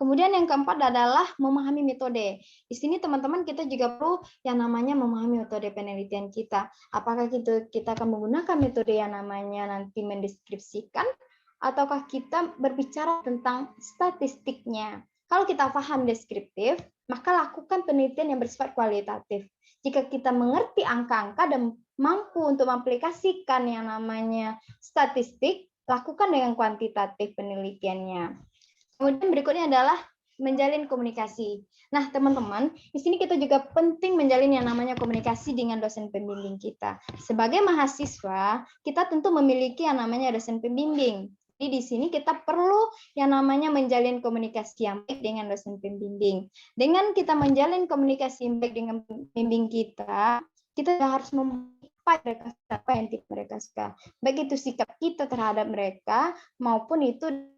Kemudian yang keempat adalah memahami metode. Di sini teman-teman kita juga perlu yang namanya memahami metode penelitian kita. Apakah kita akan menggunakan metode yang namanya nanti mendeskripsikan, ataukah kita berbicara tentang statistiknya. Kalau kita paham deskriptif, maka lakukan penelitian yang bersifat kualitatif. Jika kita mengerti angka-angka dan mampu untuk mengaplikasikan yang namanya statistik, lakukan dengan kuantitatif penelitiannya. Kemudian berikutnya adalah menjalin komunikasi. Nah, teman-teman, di sini kita juga penting menjalin yang namanya komunikasi dengan dosen pembimbing kita. Sebagai mahasiswa, kita tentu memiliki yang namanya dosen pembimbing. Jadi di sini kita perlu yang namanya menjalin komunikasi yang baik dengan dosen pembimbing. Dengan kita menjalin komunikasi yang baik dengan pembimbing kita harus memperhatikan apa yang mereka suka. Baik itu sikap kita terhadap mereka maupun itu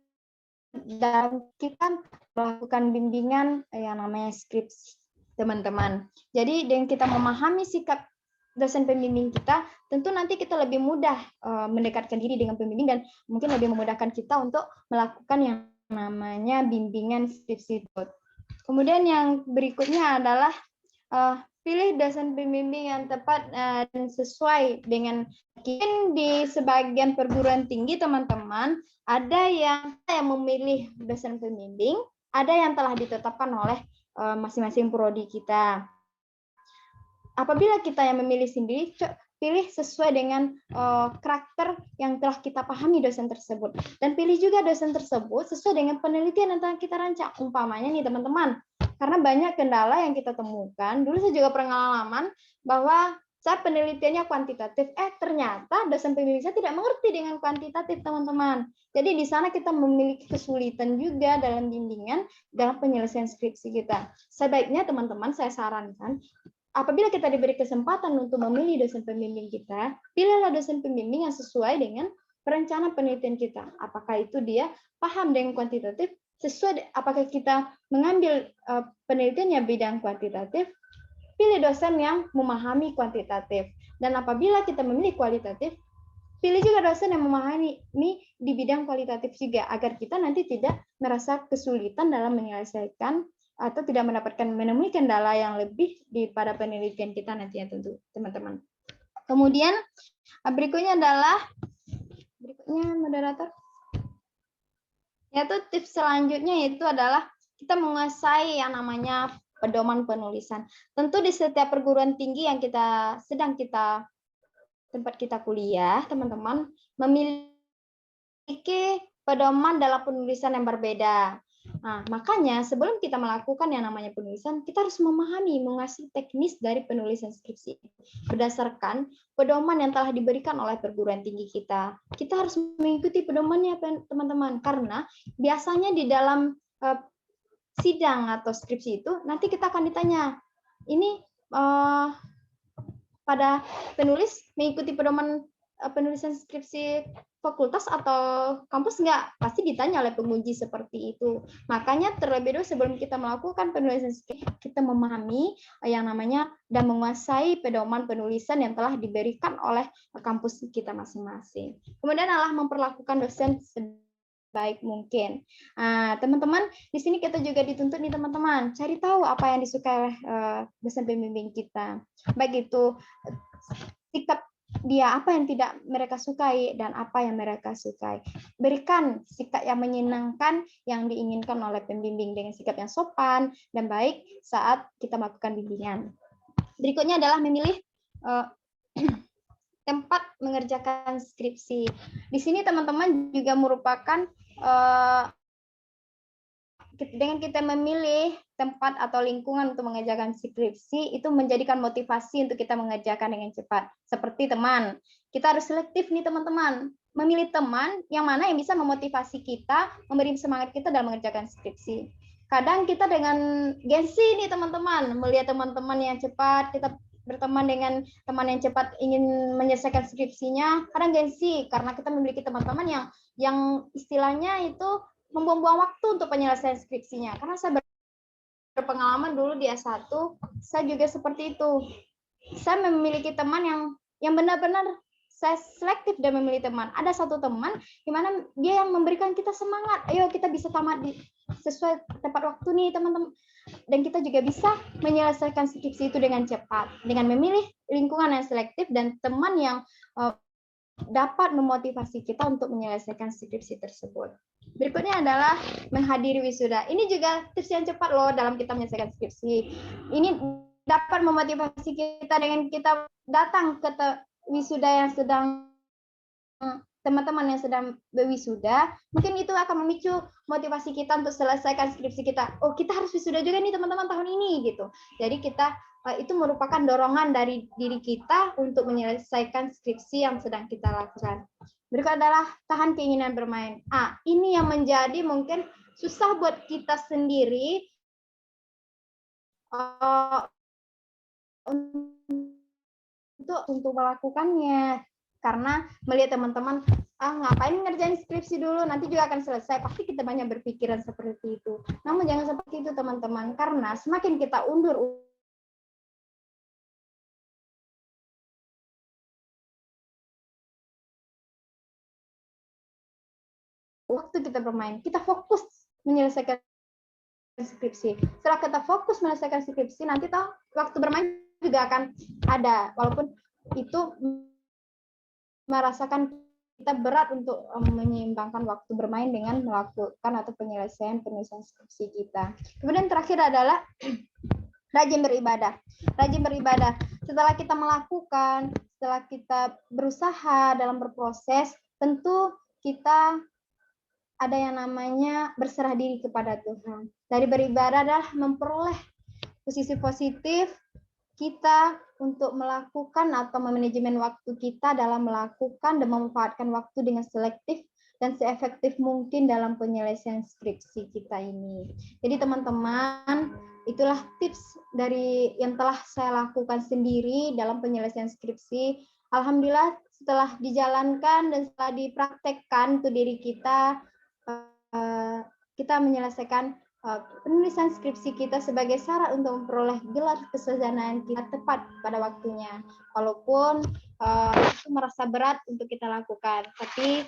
dan kita melakukan bimbingan yang namanya skripsi, teman-teman. Jadi dengan kita memahami sikap dosen pembimbing kita, tentu nanti kita lebih mudah mendekatkan diri dengan pembimbing dan mungkin lebih memudahkan kita untuk melakukan yang namanya bimbingan skripsi. Kemudian yang berikutnya adalah pilih dosen pembimbing yang tepat dan sesuai dengan mungkin di sebagian perguruan tinggi, teman-teman, ada yang memilih dosen pembimbing, ada yang telah ditetapkan oleh masing-masing prodi kita. Apabila kita yang memilih sendiri, pilih sesuai dengan karakter yang telah kita pahami dosen tersebut. Dan pilih juga dosen tersebut sesuai dengan penelitian yang telah kita rancang. Umpamanya nih teman-teman, karena banyak kendala yang kita temukan. Dulu saya juga pengalaman bahwa saya penelitiannya kuantitatif, ternyata dosen pembimbing saya tidak mengerti dengan kuantitatif, teman-teman. Jadi di sana kita memiliki kesulitan juga dalam bimbingan, dalam penyelesaian skripsi kita. Sebaiknya teman-teman saya sarankan, apabila kita diberi kesempatan untuk memilih dosen pembimbing kita, pilihlah dosen pembimbing yang sesuai dengan perencanaan penelitian kita. Apakah itu dia paham dengan kuantitatif, sesuai apakah kita mengambil penelitiannya bidang kuantitatif, pilih dosen yang memahami kuantitatif. Dan apabila kita memilih kualitatif, pilih juga dosen yang memahami di bidang kualitatif juga, agar kita nanti tidak merasa kesulitan dalam menyelesaikan atau tidak menemui kendala yang lebih pada penelitian kita nantinya, tentu teman-teman. Kemudian berikutnya moderator, yaitu tips selanjutnya itu adalah kita menguasai yang namanya pedoman penulisan. Tentu di setiap perguruan tinggi yang tempat kita kuliah, teman-teman, memiliki pedoman dalam penulisan yang berbeda. Nah, makanya sebelum kita melakukan yang namanya penulisan, kita harus menguasai teknis dari penulisan skripsi. Berdasarkan pedoman yang telah diberikan oleh perguruan tinggi kita. Kita harus mengikuti pedomannya, teman-teman, karena biasanya di dalam sidang atau skripsi itu nanti kita akan ditanya, ini pada penulis mengikuti pedoman penulisan skripsi fakultas atau kampus nggak? Pasti ditanya oleh penguji seperti itu. Makanya terlebih dulu sebelum kita melakukan penulisan skripsi, kita memahami yang namanya dan menguasai pedoman penulisan yang telah diberikan oleh kampus kita masing-masing. Kemudian adalah memperlakukan dosen sebaik mungkin. Teman-teman, di sini kita juga dituntut nih teman-teman, cari tahu apa yang disukai oleh dosen pembimbing kita. Baik itu sikap dia, apa yang tidak mereka sukai dan apa yang mereka sukai. Berikan sikap yang menyenangkan yang diinginkan oleh pembimbing dengan sikap yang sopan dan baik saat kita melakukan bimbingan. Berikutnya adalah memilih tempat mengerjakan skripsi. Di sini teman-teman juga merupakan dengan kita memilih tempat atau lingkungan untuk mengerjakan skripsi, itu menjadikan motivasi untuk kita mengerjakan dengan cepat. Seperti teman, kita harus selektif nih teman-teman. Memilih teman yang mana yang bisa memotivasi kita, memberi semangat kita dalam mengerjakan skripsi. Kadang kita dengan gengsi nih teman-teman, melihat teman-teman yang cepat, kita berteman dengan teman yang cepat ingin menyelesaikan skripsinya, kadang gengsi karena kita memiliki teman-teman yang istilahnya itu membuang-buang waktu untuk penyelesaian skripsinya. Karena saya berpengalaman dulu di S1, saya juga seperti itu. Saya memiliki teman yang benar-benar saya selektif dan memilih teman. Ada satu teman di mana dia yang memberikan kita semangat. Ayo kita bisa tamat sesuai tepat waktu nih teman-teman. Dan kita juga bisa menyelesaikan skripsi itu dengan cepat. Dengan memilih lingkungan yang selektif dan teman yang dapat memotivasi kita untuk menyelesaikan skripsi tersebut. Berikutnya adalah menghadiri wisuda. Ini juga tips yang cepat loh dalam kita menyelesaikan skripsi. Ini dapat memotivasi kita dengan kita datang ke wisuda yang sedang teman-teman yang sedang berwisuda, mungkin itu akan memicu motivasi kita untuk selesaikan skripsi kita. Oh, kita harus wisuda juga nih teman-teman tahun ini gitu. Jadi kita itu merupakan dorongan dari diri kita untuk menyelesaikan skripsi yang sedang kita lakukan. Berikut adalah tahan keinginan bermain. Ini yang menjadi mungkin susah buat kita sendiri untuk melakukannya. Karena melihat teman-teman, ngapain ngerjain skripsi dulu, nanti juga akan selesai. Pasti kita banyak berpikiran seperti itu. Namun jangan seperti itu teman-teman, karena semakin kita undur waktu kita bermain, kita fokus menyelesaikan skripsi. Setelah kita fokus menyelesaikan skripsi, nanti waktu bermain juga akan ada, walaupun itu merasakan kita berat untuk menyeimbangkan waktu bermain dengan melakukan atau penyelesaian penulisan skripsi kita. Kemudian terakhir adalah rajin beribadah. Rajin beribadah. Setelah kita melakukan, setelah kita berusaha dalam berproses, tentu kita ada yang namanya berserah diri kepada Tuhan. Dari beribadah adalah memperoleh posisi positif kita untuk melakukan atau memanajemen waktu kita dalam melakukan dan memanfaatkan waktu dengan selektif dan seefektif mungkin dalam penyelesaian skripsi kita ini. Jadi teman-teman, itulah tips dari yang telah saya lakukan sendiri dalam penyelesaian skripsi. Alhamdulillah setelah dijalankan dan setelah dipraktekkan untuk diri kita, kita menyelesaikan penulisan skripsi kita sebagai syarat untuk memperoleh gelar kesarjanaan kita tepat pada waktunya. Walaupun itu merasa berat untuk kita lakukan, tapi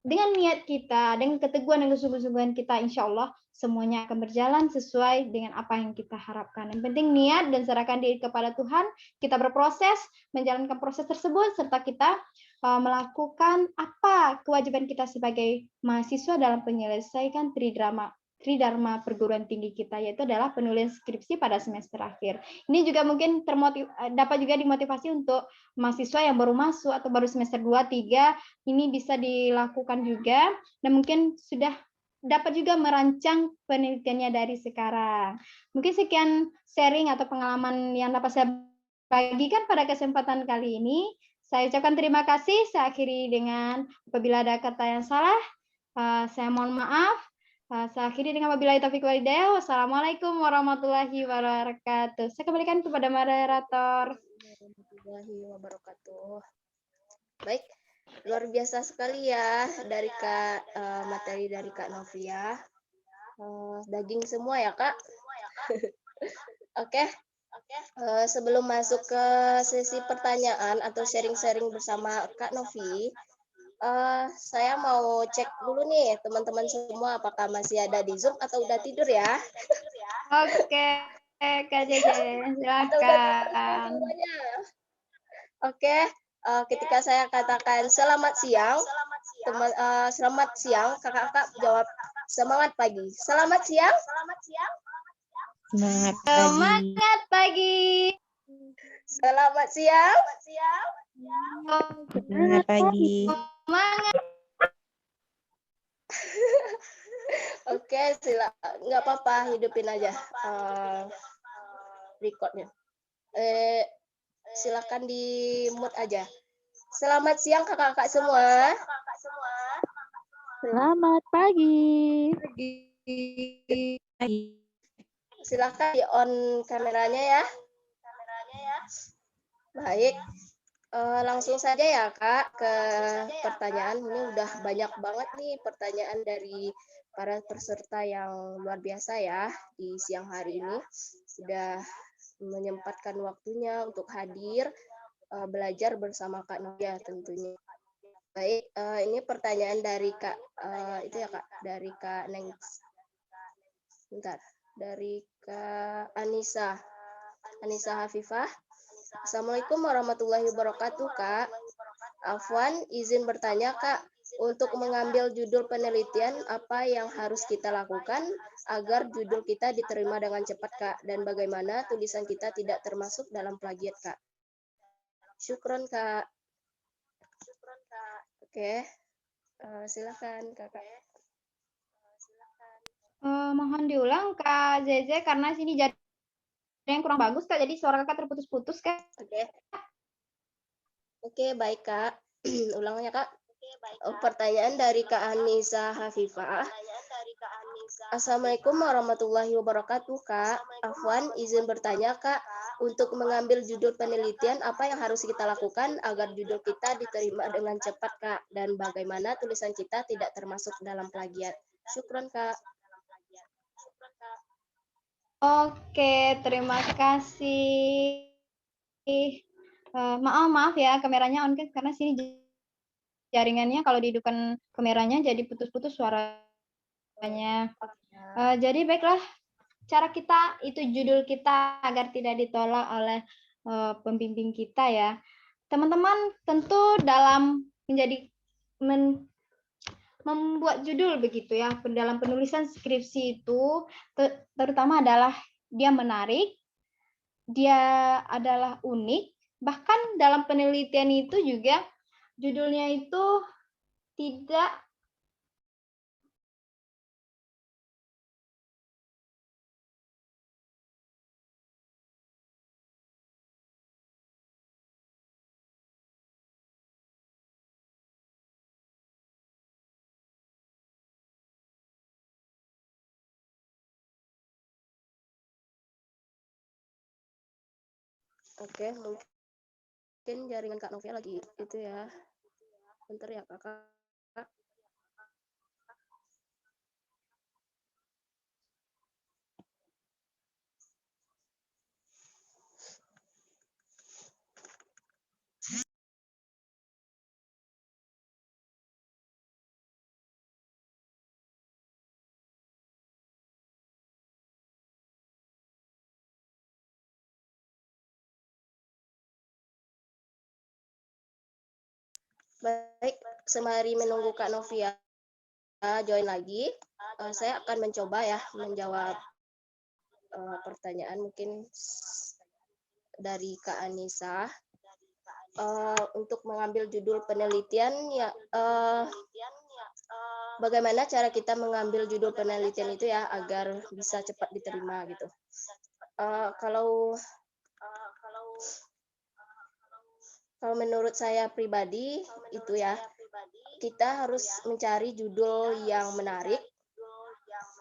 dengan niat kita, dengan keteguhan dan kesungguhan kita, insya Allah semuanya akan berjalan sesuai dengan apa yang kita harapkan. Yang penting niat dan serahkan diri kepada Tuhan, kita berproses, menjalankan proses tersebut, serta kita melakukan apa kewajiban kita sebagai mahasiswa dalam menyelesaikan tridharma perguruan tinggi kita, yaitu adalah penulisan skripsi pada semester akhir. Ini juga mungkin dapat juga dimotivasi untuk mahasiswa yang baru masuk atau baru semester 2, 3, ini bisa dilakukan juga, dan mungkin sudah dapat juga merancang penelitiannya dari sekarang. Mungkin sekian sharing atau pengalaman yang dapat saya bagikan pada kesempatan kali ini. Saya ucapkan terima kasih. Saya akhiri dengan apabila ada kata yang salah, saya mohon maaf. Saya akhiri dengan wabillahi taufiq wal hidayah. Wassalamualaikum warahmatullahi wabarakatuh. Saya kembalikan kepada moderator. Warahmatullahi wabarakatuh. Baik, luar biasa sekali ya dari materi dari Kak Novia. Daging semua ya Kak. Oke. Sebelum masuk ke sesi pertanyaan atau sharing-sharing bersama Kak Novi, saya mau cek dulu nih teman-teman semua apakah masih ada di Zoom atau udah tidur ya? Oke, Kak Jeje, Atau udah tidur silakan. semuanya? Oke, ketika saya katakan selamat siang, selamat siang, kakak-kakak jawab semangat pagi. Selamat siang. Semangat pagi. Semangat pagi. Selamat siang. Semangat pagi. Semangat. Oke, nggak apa-apa, hidupin aja recordnya. Silakan di mute aja. Selamat siang kakak-kakak semua. Selamat pagi. Silakan di on kameranya ya. Baik. Langsung saja ya Kak ke pertanyaan. Ini udah banyak banget nih pertanyaan dari para peserta yang luar biasa ya di siang hari ini. Sudah menyempatkan waktunya untuk hadir belajar bersama Kak Novia tentunya. Baik, ini pertanyaan dari Kak itu ya Kak, dari Kak Neng. Bentar, dari Kak Anissa Hafifah. Assalamualaikum warahmatullahi wabarakatuh Kak. Afwan, izin bertanya Kak, untuk mengambil judul penelitian apa yang harus kita lakukan agar judul kita diterima dengan cepat Kak, dan bagaimana tulisan kita tidak termasuk dalam plagiat Kak? Syukron Kak. Oke, silakan Kakak. Mohon diulang Kak Zeze karena sini yang kurang bagus Kak, jadi suara Kakak terputus-putus Kak. Oke, baik Kak. Ulangnya Kak. Pertanyaan dari Kak Anissa Hafifah. Assalamualaikum warahmatullahi wabarakatuh Kak. Afwan, izin bertanya Kak, untuk mengambil judul penelitian apa yang harus kita lakukan agar judul kita diterima dengan cepat Kak, dan bagaimana tulisan kita tidak termasuk dalam plagiat? Syukron Kak. Oke, terima kasih. Maaf ya, kameranya on karena sini jaringannya kalau dihidupkan kameranya jadi putus-putus suaranya. Jadi baiklah, cara kita itu judul kita agar tidak ditolak oleh pembimbing kita ya. Teman-teman tentu dalam membuat judul begitu ya, dalam penulisan skripsi itu terutama adalah dia menarik, dia adalah unik, bahkan dalam penelitian itu juga judulnya itu tidak Oke, mungkin jaringan Kak Novia lagi itu ya. Bentar ya Kakak. Baik, sembari menunggu Kak Novia join lagi, saya akan mencoba ya menjawab pertanyaan mungkin dari Kak Anissa. Untuk mengambil judul penelitian ya, bagaimana cara kita mengambil judul penelitian itu ya agar bisa cepat diterima gitu. Kalau menurut saya pribadi itu ya, kita harus mencari judul yang menarik,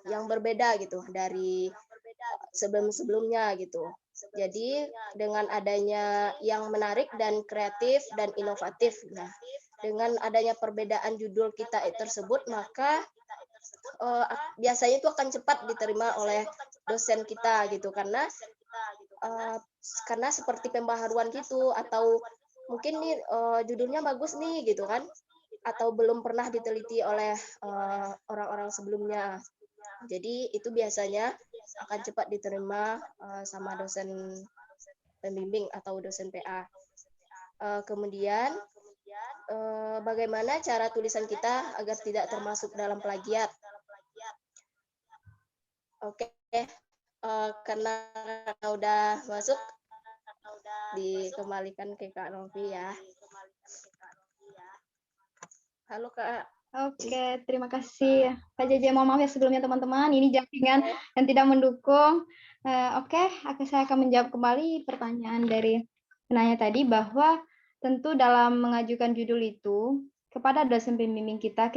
yang berbeda gitu dari sebelum-sebelumnya gitu. Jadi dengan adanya yang menarik dan kreatif dan inovatif. Nah, dengan adanya perbedaan judul kita tersebut, maka biasanya itu akan cepat diterima oleh dosen kita gitu, karena seperti pembaharuan gitu, atau mungkin nih judulnya bagus nih gitu kan, atau belum pernah diteliti oleh orang-orang sebelumnya. Jadi itu biasanya akan cepat diterima sama dosen pembimbing atau dosen PA. Kemudian bagaimana cara tulisan kita agar tidak termasuk dalam plagiat? Oke, karena udah masuk, dikembalikan ke Kak Novi ya. Halo Kak. Oke, terima kasih Kak JJ. Mohon maaf ya sebelumnya teman-teman, ini jaringan yang tidak mendukung. Oke, saya akan menjawab kembali pertanyaan dari penanya tadi, bahwa tentu dalam mengajukan judul itu kepada dosen pembimbing kita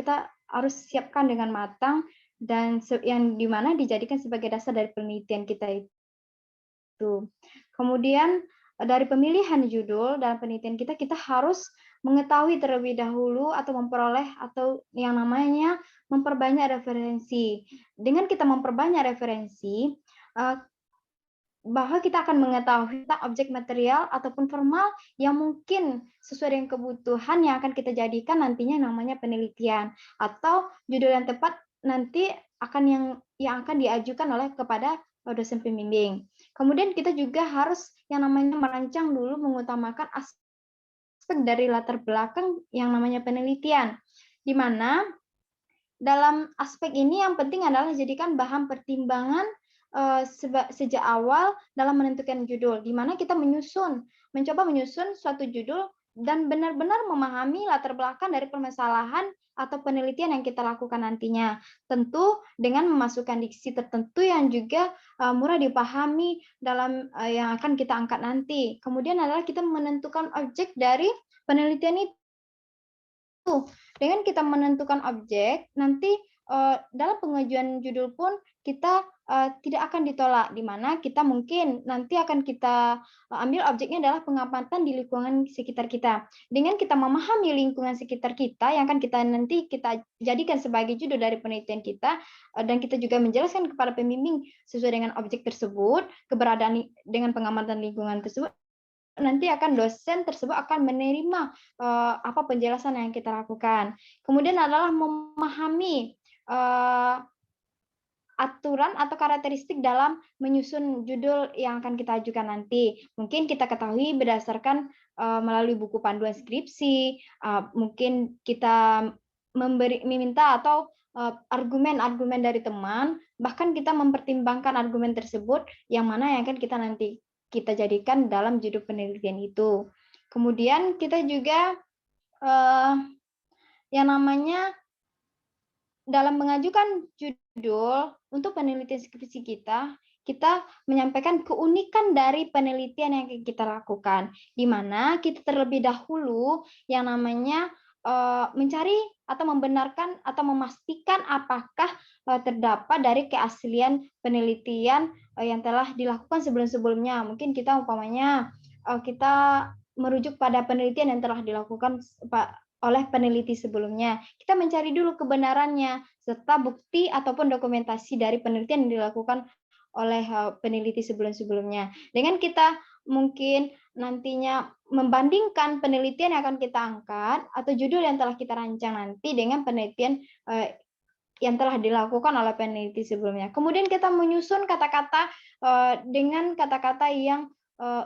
harus siapkan dengan matang, dan yang dimana dijadikan sebagai dasar dari penelitian kita itu. Kemudian dari pemilihan judul dan penelitian kita harus mengetahui terlebih dahulu atau memperoleh atau yang namanya memperbanyak referensi. Dengan kita memperbanyak referensi, bahwa kita akan mengetahui objek material ataupun formal yang mungkin sesuai dengan kebutuhan yang akan kita jadikan nantinya namanya penelitian, atau judul yang tepat nanti akan yang akan diajukan oleh kepada dosen pembimbing. Kemudian kita juga harus yang namanya merancang dulu, mengutamakan aspek dari latar belakang yang namanya penelitian, di mana dalam aspek ini yang penting adalah jadikan bahan pertimbangan sejak awal dalam menentukan judul, di mana kita mencoba menyusun suatu judul dan benar-benar memahami latar belakang dari permasalahan atau penelitian yang kita lakukan nantinya. Tentu dengan memasukkan diksi tertentu yang juga mudah dipahami dalam yang akan kita angkat nanti. Kemudian adalah kita menentukan objek dari penelitian itu. Dengan kita menentukan objek, nanti dalam pengajuan judul pun kita tidak akan ditolak, di mana kita mungkin nanti akan kita ambil objeknya adalah pengamatan di lingkungan sekitar kita. Dengan kita memahami lingkungan sekitar kita yang akan kita nanti kita jadikan sebagai judul dari penelitian kita, dan kita juga menjelaskan kepada pembimbing sesuai dengan objek tersebut, keberadaan dengan pengamatan lingkungan tersebut, nanti dosen tersebut akan menerima apa penjelasan yang kita lakukan. Kemudian adalah memahami aturan atau karakteristik dalam menyusun judul yang akan kita ajukan nanti. Mungkin kita ketahui berdasarkan melalui buku panduan skripsi, mungkin kita meminta atau argumen-argumen dari teman, bahkan kita mempertimbangkan argumen tersebut yang mana yang akan kita nanti kita jadikan dalam judul penelitian itu. Kemudian kita juga yang namanya dalam mengajukan judul untuk penelitian skripsi kita menyampaikan keunikan dari penelitian yang kita lakukan, di mana kita terlebih dahulu yang namanya mencari atau membenarkan atau memastikan apakah terdapat dari keaslian penelitian yang telah dilakukan sebelum-sebelumnya. Mungkin kita umpamanya kita merujuk pada penelitian yang telah dilakukan oleh peneliti sebelumnya. Kita mencari dulu kebenarannya serta bukti ataupun dokumentasi dari penelitian yang dilakukan oleh peneliti sebelum-sebelumnya. Dengan kita mungkin nantinya membandingkan penelitian yang akan kita angkat atau judul yang telah kita rancang nanti dengan penelitian yang telah dilakukan oleh peneliti sebelumnya. Kemudian kita menyusun kata-kata dengan kata-kata yang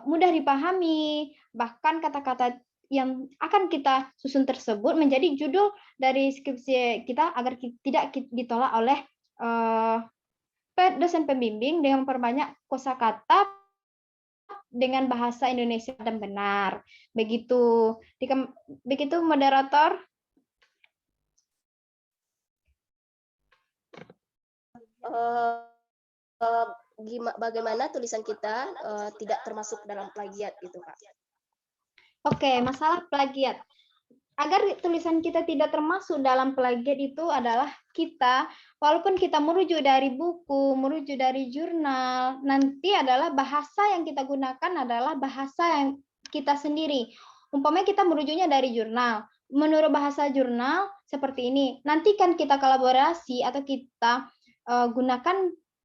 mudah dipahami, bahkan kata-kata yang akan kita susun tersebut menjadi judul dari skripsi kita agar tidak ditolak oleh dosen pembimbing dengan memperbanyak kosakata dengan bahasa Indonesia dan benar. Begitu moderator. Bagaimana tulisan kita tidak termasuk dalam plagiat gitu, Kak? Oke, masalah plagiat. agar tulisan kita tidak termasuk dalam plagiat itu adalah kita, walaupun kita merujuk dari buku, merujuk dari jurnal, nanti adalah bahasa yang kita gunakan adalah bahasa yang kita sendiri. Umpamanya kita merujuknya dari jurnal, menurut bahasa jurnal seperti ini. Nanti kan kita kolaborasi atau kita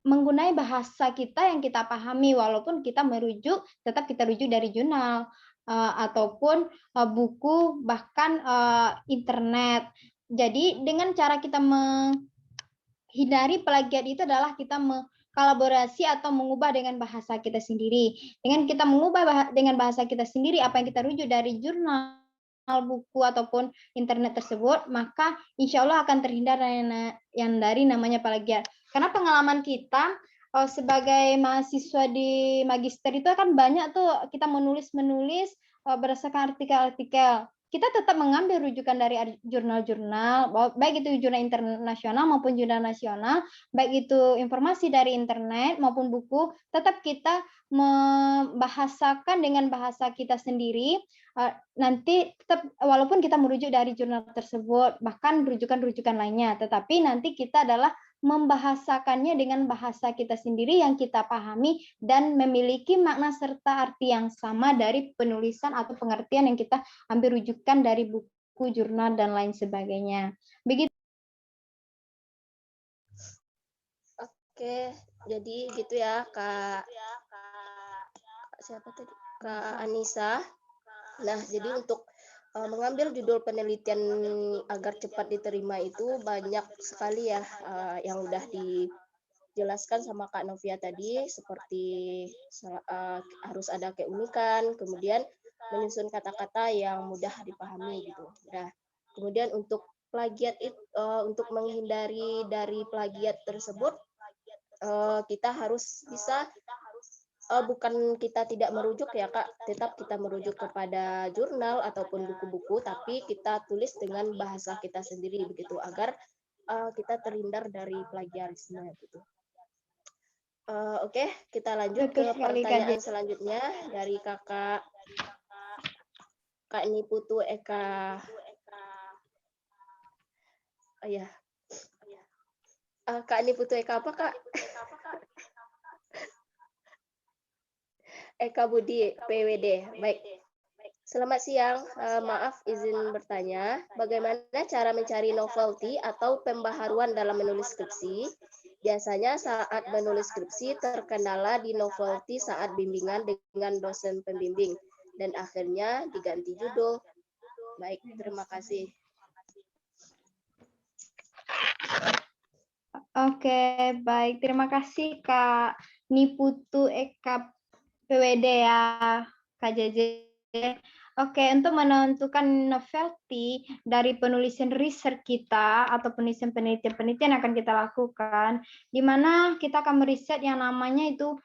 menggunakan bahasa kita yang kita pahami, walaupun kita merujuk, tetap kita rujuk dari jurnal ataupun buku, bahkan internet. Jadi dengan cara kita menghindari plagiat itu adalah kita kolaborasi atau mengubah dengan bahasa kita sendiri. Dengan kita mengubah dengan bahasa kita sendiri apa yang kita rujuk dari jurnal, buku ataupun internet tersebut, maka insya Allah akan terhindar yang dari namanya plagiat. Karena pengalaman kita sebagai mahasiswa di magister itu kan banyak tuh kita menulis berdasarkan artikel-artikel. Kita tetap mengambil rujukan dari jurnal-jurnal, baik itu jurnal internasional maupun jurnal nasional, baik itu informasi dari internet maupun buku, tetap kita membahasakan dengan bahasa kita sendiri. Nanti tetap walaupun kita merujuk dari jurnal tersebut, bahkan rujukan-rujukan lainnya, tetapi nanti kita adalah membahasakannya dengan bahasa kita sendiri yang kita pahami dan memiliki makna serta arti yang sama dari penulisan atau pengertian yang kita ambil rujukan dari buku, jurnal, dan lain sebagainya. Begitu. Oke, jadi gitu ya Kak. Siapa tadi? Kak Anissa. Nah, jadi untuk mengambil judul penelitian agar cepat diterima itu banyak sekali ya yang udah dijelaskan sama Kak Novia tadi, seperti harus ada keunikan, kemudian menyusun kata-kata yang mudah dipahami gitu. Nah, kemudian untuk plagiat untuk menghindari dari plagiat tersebut, kita harus bisa bukan kita tidak merujuk ya Kak, tetap kita merujuk kepada jurnal ataupun buku-buku, tapi kita tulis dengan bahasa kita sendiri begitu agar kita terhindar dari plagiarisme gitu. Oke, kita lanjut ke pertanyaan selanjutnya dari Kak Niputu Eka. Ya. Kak Niputu Eka apa Kak? Eka Budi, PWD. Baik. Selamat siang. Maaf izin bertanya, bagaimana cara mencari novelty atau pembaharuan dalam menulis skripsi? Biasanya saat menulis skripsi terkendala di novelty saat bimbingan dengan dosen pembimbing dan akhirnya diganti judul. Baik, terima kasih. Oke, baik. Terima kasih Kak Niputu Eka PWD ya, Kak Jeje. Oke, untuk menentukan novelty dari penulisan riset kita atau penulisan penelitian yang akan kita lakukan, di mana kita akan meriset yang namanya itu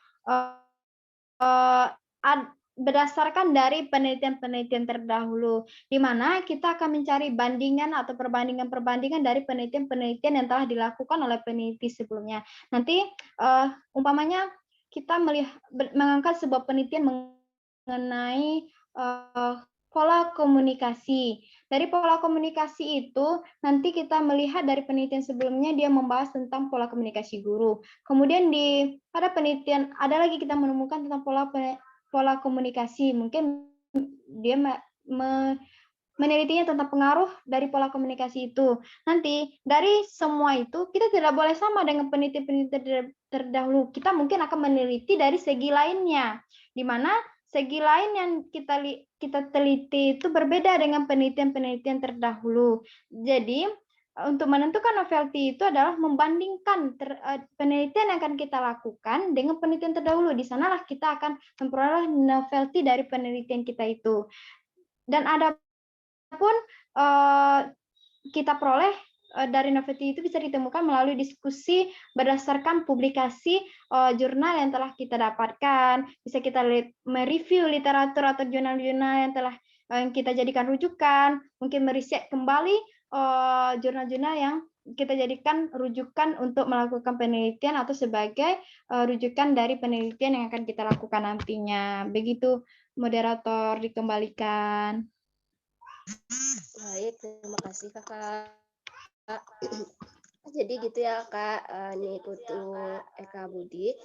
berdasarkan dari penelitian-penelitian terdahulu, di mana kita akan mencari bandingan atau perbandingan-perbandingan dari penelitian-penelitian yang telah dilakukan oleh peneliti sebelumnya. Nanti umpamanya kita mengangkat sebuah penelitian mengenai pola komunikasi. Dari pola komunikasi itu, nanti kita melihat dari penelitian sebelumnya dia membahas tentang pola komunikasi guru. Kemudian pada penelitian ada lagi kita menemukan tentang pola komunikasi. Mungkin dia menelitinya tentang pengaruh dari pola komunikasi itu. Nanti dari semua itu kita tidak boleh sama dengan penelitian-penelitian terdahulu. Kita mungkin akan meneliti dari segi lainnya, di mana segi lain yang kita teliti itu berbeda dengan penelitian-penelitian terdahulu. Jadi untuk menentukan novelty itu adalah membandingkan penelitian yang akan kita lakukan dengan penelitian terdahulu. Di sanalah kita akan memperoleh novelty dari penelitian kita itu. Dan ada pun kita peroleh dari novelty itu bisa ditemukan melalui diskusi berdasarkan publikasi jurnal yang telah kita dapatkan. Bisa kita mereview literatur atau jurnal-jurnal yang telah kita jadikan rujukan, mungkin meriset kembali jurnal-jurnal yang kita jadikan rujukan untuk melakukan penelitian atau sebagai rujukan dari penelitian yang akan kita lakukan nantinya. Begitu, moderator, dikembalikan. Baik, terima kasih Kakak. Jadi gitu ya Kak, ini Putu Eka Budi.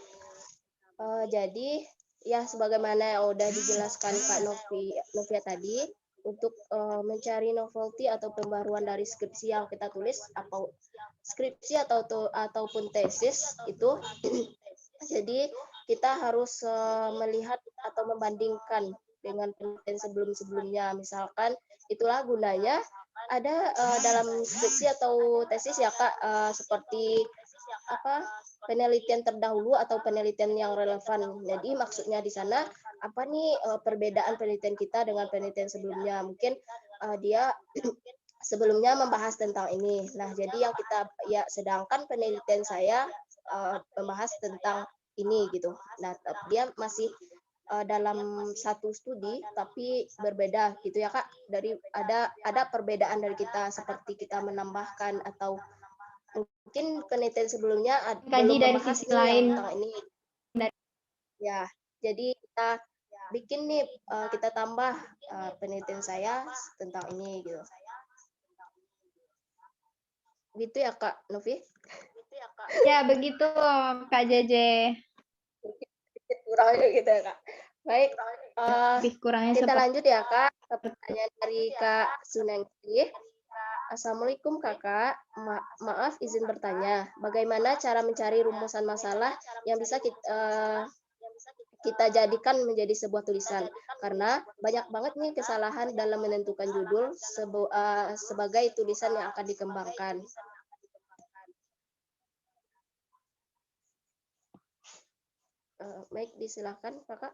Jadi ya sebagaimana yang udah dijelaskan Kak Novia tadi, untuk mencari novelty atau pembaruan dari skripsi yang kita tulis, atau skripsi ataupun tesis itu, jadi kita harus melihat atau membandingkan dengan penelitian sebelum-sebelumnya. Misalkan itulah gunanya ada dalam skripsi atau tesis ya Kak, seperti apa, penelitian terdahulu atau penelitian yang relevan. Jadi maksudnya di sana apa nih perbedaan penelitian kita dengan penelitian sebelumnya? Mungkin dia sebelumnya membahas tentang ini. Nah, jadi yang kita ya sedangkan penelitian saya membahas tentang ini gitu. Nah, dia masih dalam satu studi tapi berbeda gitu ya Kak. Dari ada perbedaan dari kita, seperti kita menambahkan atau mungkin penelitian sebelumnya Kaji belum dari membahas sisi nih yang lain. tentang ini. Ya, jadi kita bikin nih kita tambah penelitian saya tentang ini gitu. Gitu ya Kak Novi? Ya, begitu Kak Jeje. Kurangnya gitu ya Kak. Baik, Lebih kurangnya kita seperti lanjut ya Kak ke pertanyaan dari Kak Sunengki. Assalamualaikum Kakak, maaf izin bertanya, bagaimana cara mencari rumusan masalah yang bisa kita jadikan menjadi sebuah tulisan? Karena banyak banget nih kesalahan dalam menentukan judul sebagai tulisan yang akan dikembangkan. Baik, disilakan Kakak.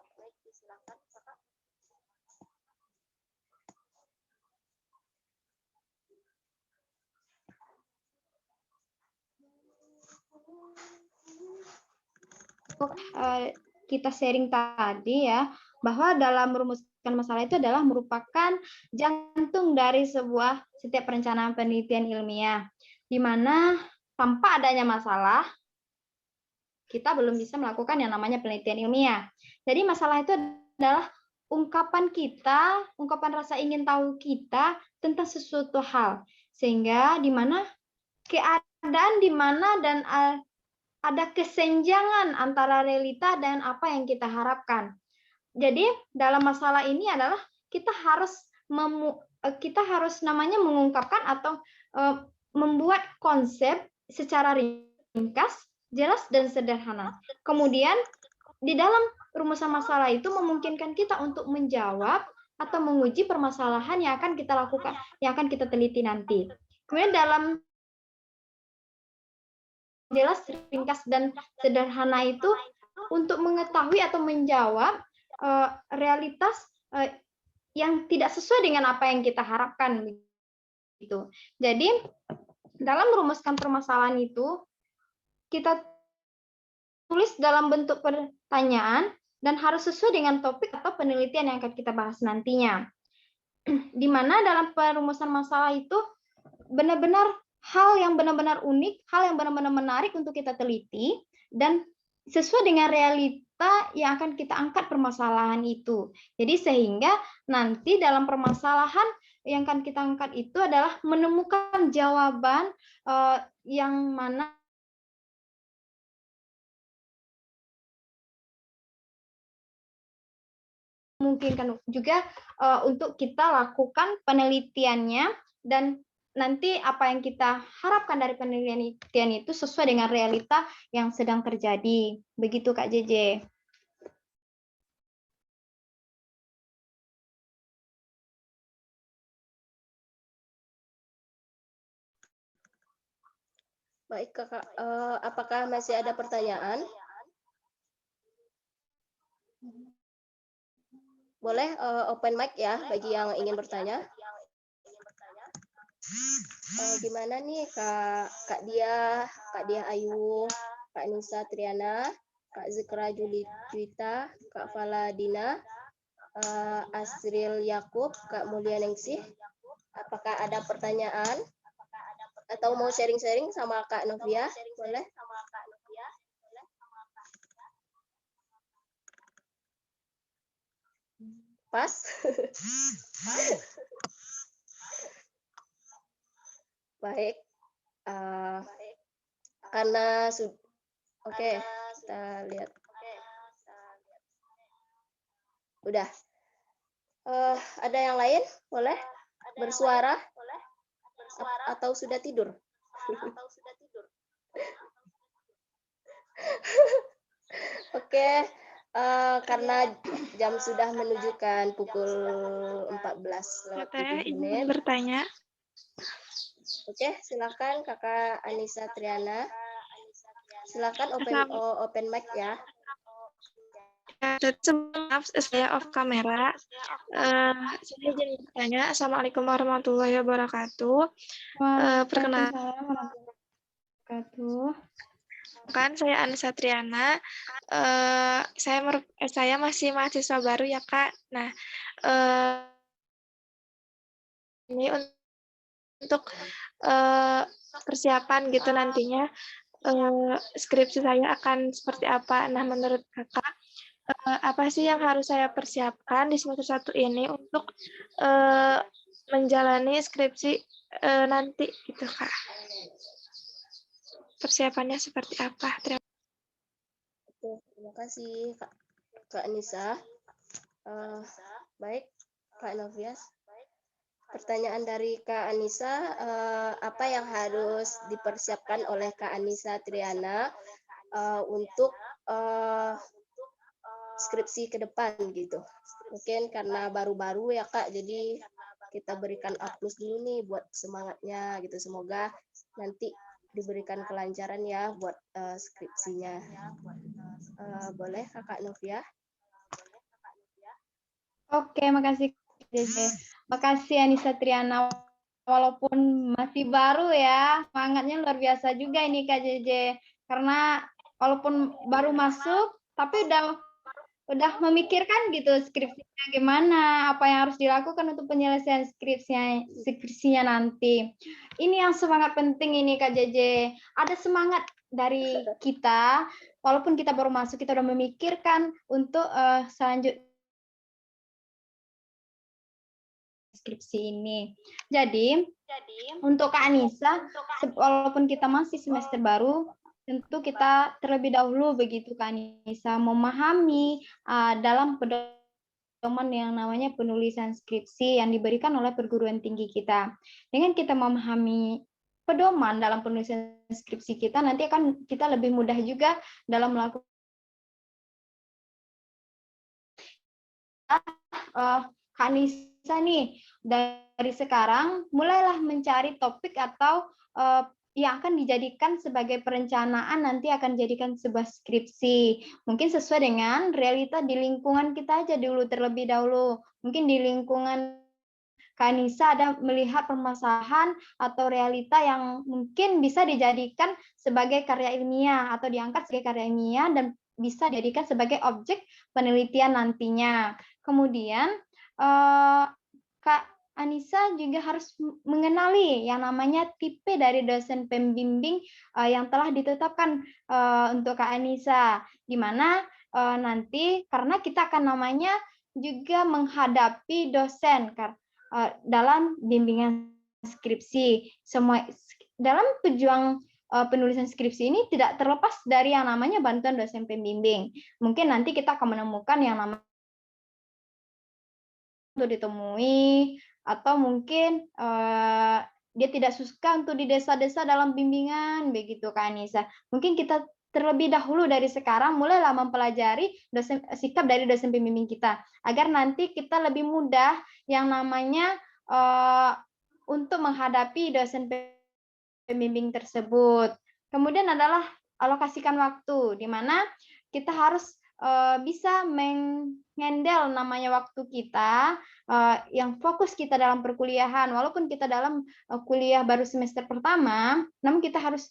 Kita sharing tadi ya, bahwa dalam merumuskan masalah itu adalah merupakan jantung dari setiap perencanaan penelitian ilmiah, di mana tanpa adanya masalah, kita belum bisa melakukan yang namanya penelitian ilmiah. Jadi masalah itu adalah ungkapan kita, ungkapan rasa ingin tahu kita tentang sesuatu hal, sehingga di mana keadaan di mana dan ada kesenjangan antara realita dan apa yang kita harapkan. Jadi dalam masalah ini adalah kita harus namanya mengungkapkan atau membuat konsep secara ringkas, jelas dan sederhana. Kemudian di dalam rumusan masalah itu memungkinkan kita untuk menjawab atau menguji permasalahan yang akan kita lakukan, yang akan kita teliti nanti. Kemudian dalam jelas, ringkas, dan sederhana itu untuk mengetahui atau menjawab realitas yang tidak sesuai dengan apa yang kita harapkan. Gitu. Jadi, dalam merumuskan permasalahan itu, kita tulis dalam bentuk pertanyaan dan harus sesuai dengan topik atau penelitian yang akan kita bahas nantinya. Di mana dalam perumusan masalah itu benar-benar hal yang benar-benar unik, hal yang benar-benar menarik untuk kita teliti, dan sesuai dengan realita yang akan kita angkat permasalahan itu. Jadi sehingga nanti dalam permasalahan yang akan kita angkat itu adalah menemukan jawaban yang mana memungkinkan juga untuk kita lakukan penelitiannya, dan nanti apa yang kita harapkan dari penelitian itu sesuai dengan realita yang sedang terjadi. Begitu Kak JJ. Baik Kakak, apakah masih ada pertanyaan? Boleh open mic ya bagi yang ingin bertanya. Gimana nih Kak Dia Ayu, Kak Nisa Triana, Kak Zikra Julita, Kak Faladina, Asril Yakub, Kak Mulia Ningsih. Apakah ada pertanyaan? Atau mau sharing-sharing sama Kak Novia? Boleh? Pas? Baik. Karena oke, kita lihat. Udah. Ada yang lain? Boleh bersuara? Atau sudah tidur? Oke, karena jam sudah menunjukkan pukul 14:07 Izin menit. bertanya. Oke, silakan Kakak Anissa Triana. Silakan open mic ya. Maaf, saya off kamera. Saya izin bertanya. Assalamualaikum warahmatullahi wabarakatuh. Perkenalkan, Waalaikumsalam warahmatullahi wabarakatuh. saya Anissa Triana. Saya masih mahasiswa baru ya Kak. Nah, ini untuk persiapan gitu nantinya skripsi saya akan seperti apa. Nah, menurut Kakak, apa sih yang harus saya persiapkan di semester 1 ini untuk menjalani skripsi nanti gitu Kak. Persiapannya seperti apa? Terima kasih Kak Anissa. Baik, Kak Novias. Pertanyaan dari Kak Anissa, apa yang harus dipersiapkan oleh Kak Anissa Triana untuk skripsi ke depan gitu. Mungkin karena baru-baru ya Kak, jadi kita berikan applause dulu nih buat semangatnya gitu. Semoga nanti diberikan kelancaran ya buat skripsinya. Boleh Kakak Novia? Oke, makasih JJ. Makasih Anissa Triana. Walaupun masih baru ya, semangatnya luar biasa juga ini Kak JJ. Karena walaupun baru masuk, tapi udah memikirkan gitu skripsinya gimana, apa yang harus dilakukan untuk penyelesaian skripsinya nanti. Ini yang semangat penting ini Kak JJ. Ada semangat dari kita, walaupun kita baru masuk, kita udah memikirkan untuk selanjutnya skripsi ini. Jadi untuk Kak Anissa, walaupun kita masih semester baru, tentu kita terlebih dahulu begitu Kak Anissa memahami dalam pedoman yang namanya penulisan skripsi yang diberikan oleh perguruan tinggi kita. Dengan kita memahami pedoman dalam penulisan skripsi kita, nanti akan kita lebih mudah juga dalam melakukan Kak Anissa nih, dari sekarang mulailah mencari topik atau yang akan dijadikan sebagai perencanaan nanti akan dijadikan sebuah skripsi. Mungkin sesuai dengan realita di lingkungan kita aja dulu terlebih dahulu. Mungkin di lingkungan Kak Anissa ada melihat permasalahan atau realita yang mungkin bisa dijadikan sebagai karya ilmiah atau diangkat sebagai karya ilmiah dan bisa dijadikan sebagai objek penelitian nantinya. Kemudian Kak Anissa juga harus mengenali yang namanya tipe dari dosen pembimbing yang telah ditetapkan untuk Kak Anissa, di mana nanti karena kita akan namanya juga menghadapi dosen dalam bimbingan skripsi. Semua dalam pejuang penulisan skripsi ini tidak terlepas dari yang namanya bantuan dosen pembimbing. Mungkin nanti kita akan menemukan yang namanya untuk ditemui, atau mungkin dia tidak suka untuk di desa-desa dalam bimbingan, begitu Kak Anissa. Mungkin kita terlebih dahulu dari sekarang mulailah mempelajari sikap dari dosen pembimbing kita, agar nanti kita lebih mudah yang namanya untuk menghadapi dosen pembimbing tersebut. Kemudian adalah alokasikan waktu, di mana kita harus bisa mengendal namanya waktu kita yang fokus kita dalam perkuliahan. Walaupun kita dalam kuliah baru semester pertama, namun kita harus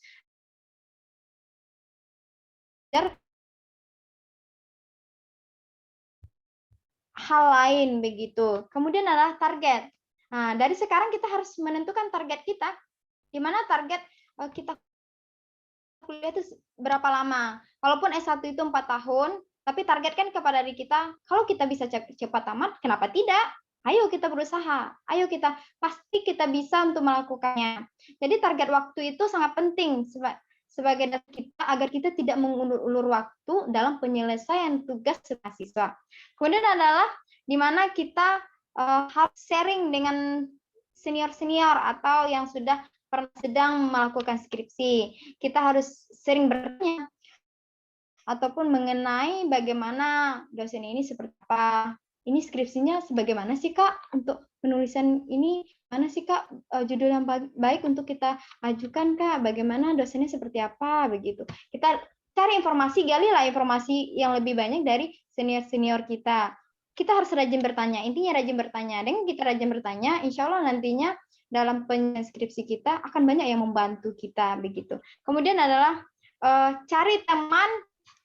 hal lain begitu. Kemudian adalah target. Nah, dari sekarang kita harus menentukan target kita. Di mana target kita kuliah itu berapa lama. Walaupun S1 itu 4 tahun, tapi targetkan kepada diri kita, kalau kita bisa cepat tamat, kenapa tidak? Ayo kita berusaha, ayo kita pasti kita bisa untuk melakukannya. Jadi target waktu itu sangat penting sebagai dasar kita agar kita tidak mengulur-ulur waktu dalam penyelesaian tugas mahasiswa. Kemudian adalah di mana kita harus sharing dengan senior-senior atau yang sudah sedang melakukan skripsi. Kita harus sering bertanya ataupun mengenai bagaimana dosen ini seperti apa. Ini skripsinya sebagaimana sih Kak untuk penulisan ini, mana sih Kak judul yang baik untuk kita ajukan Kak, bagaimana dosennya seperti apa begitu. Kita cari informasi, galilah informasi yang lebih banyak dari senior-senior kita. Kita harus rajin bertanya, intinya rajin bertanya. Dengan kita rajin bertanya, insya Allah nantinya dalam skripsi kita akan banyak yang membantu kita begitu. Kemudian adalah cari teman,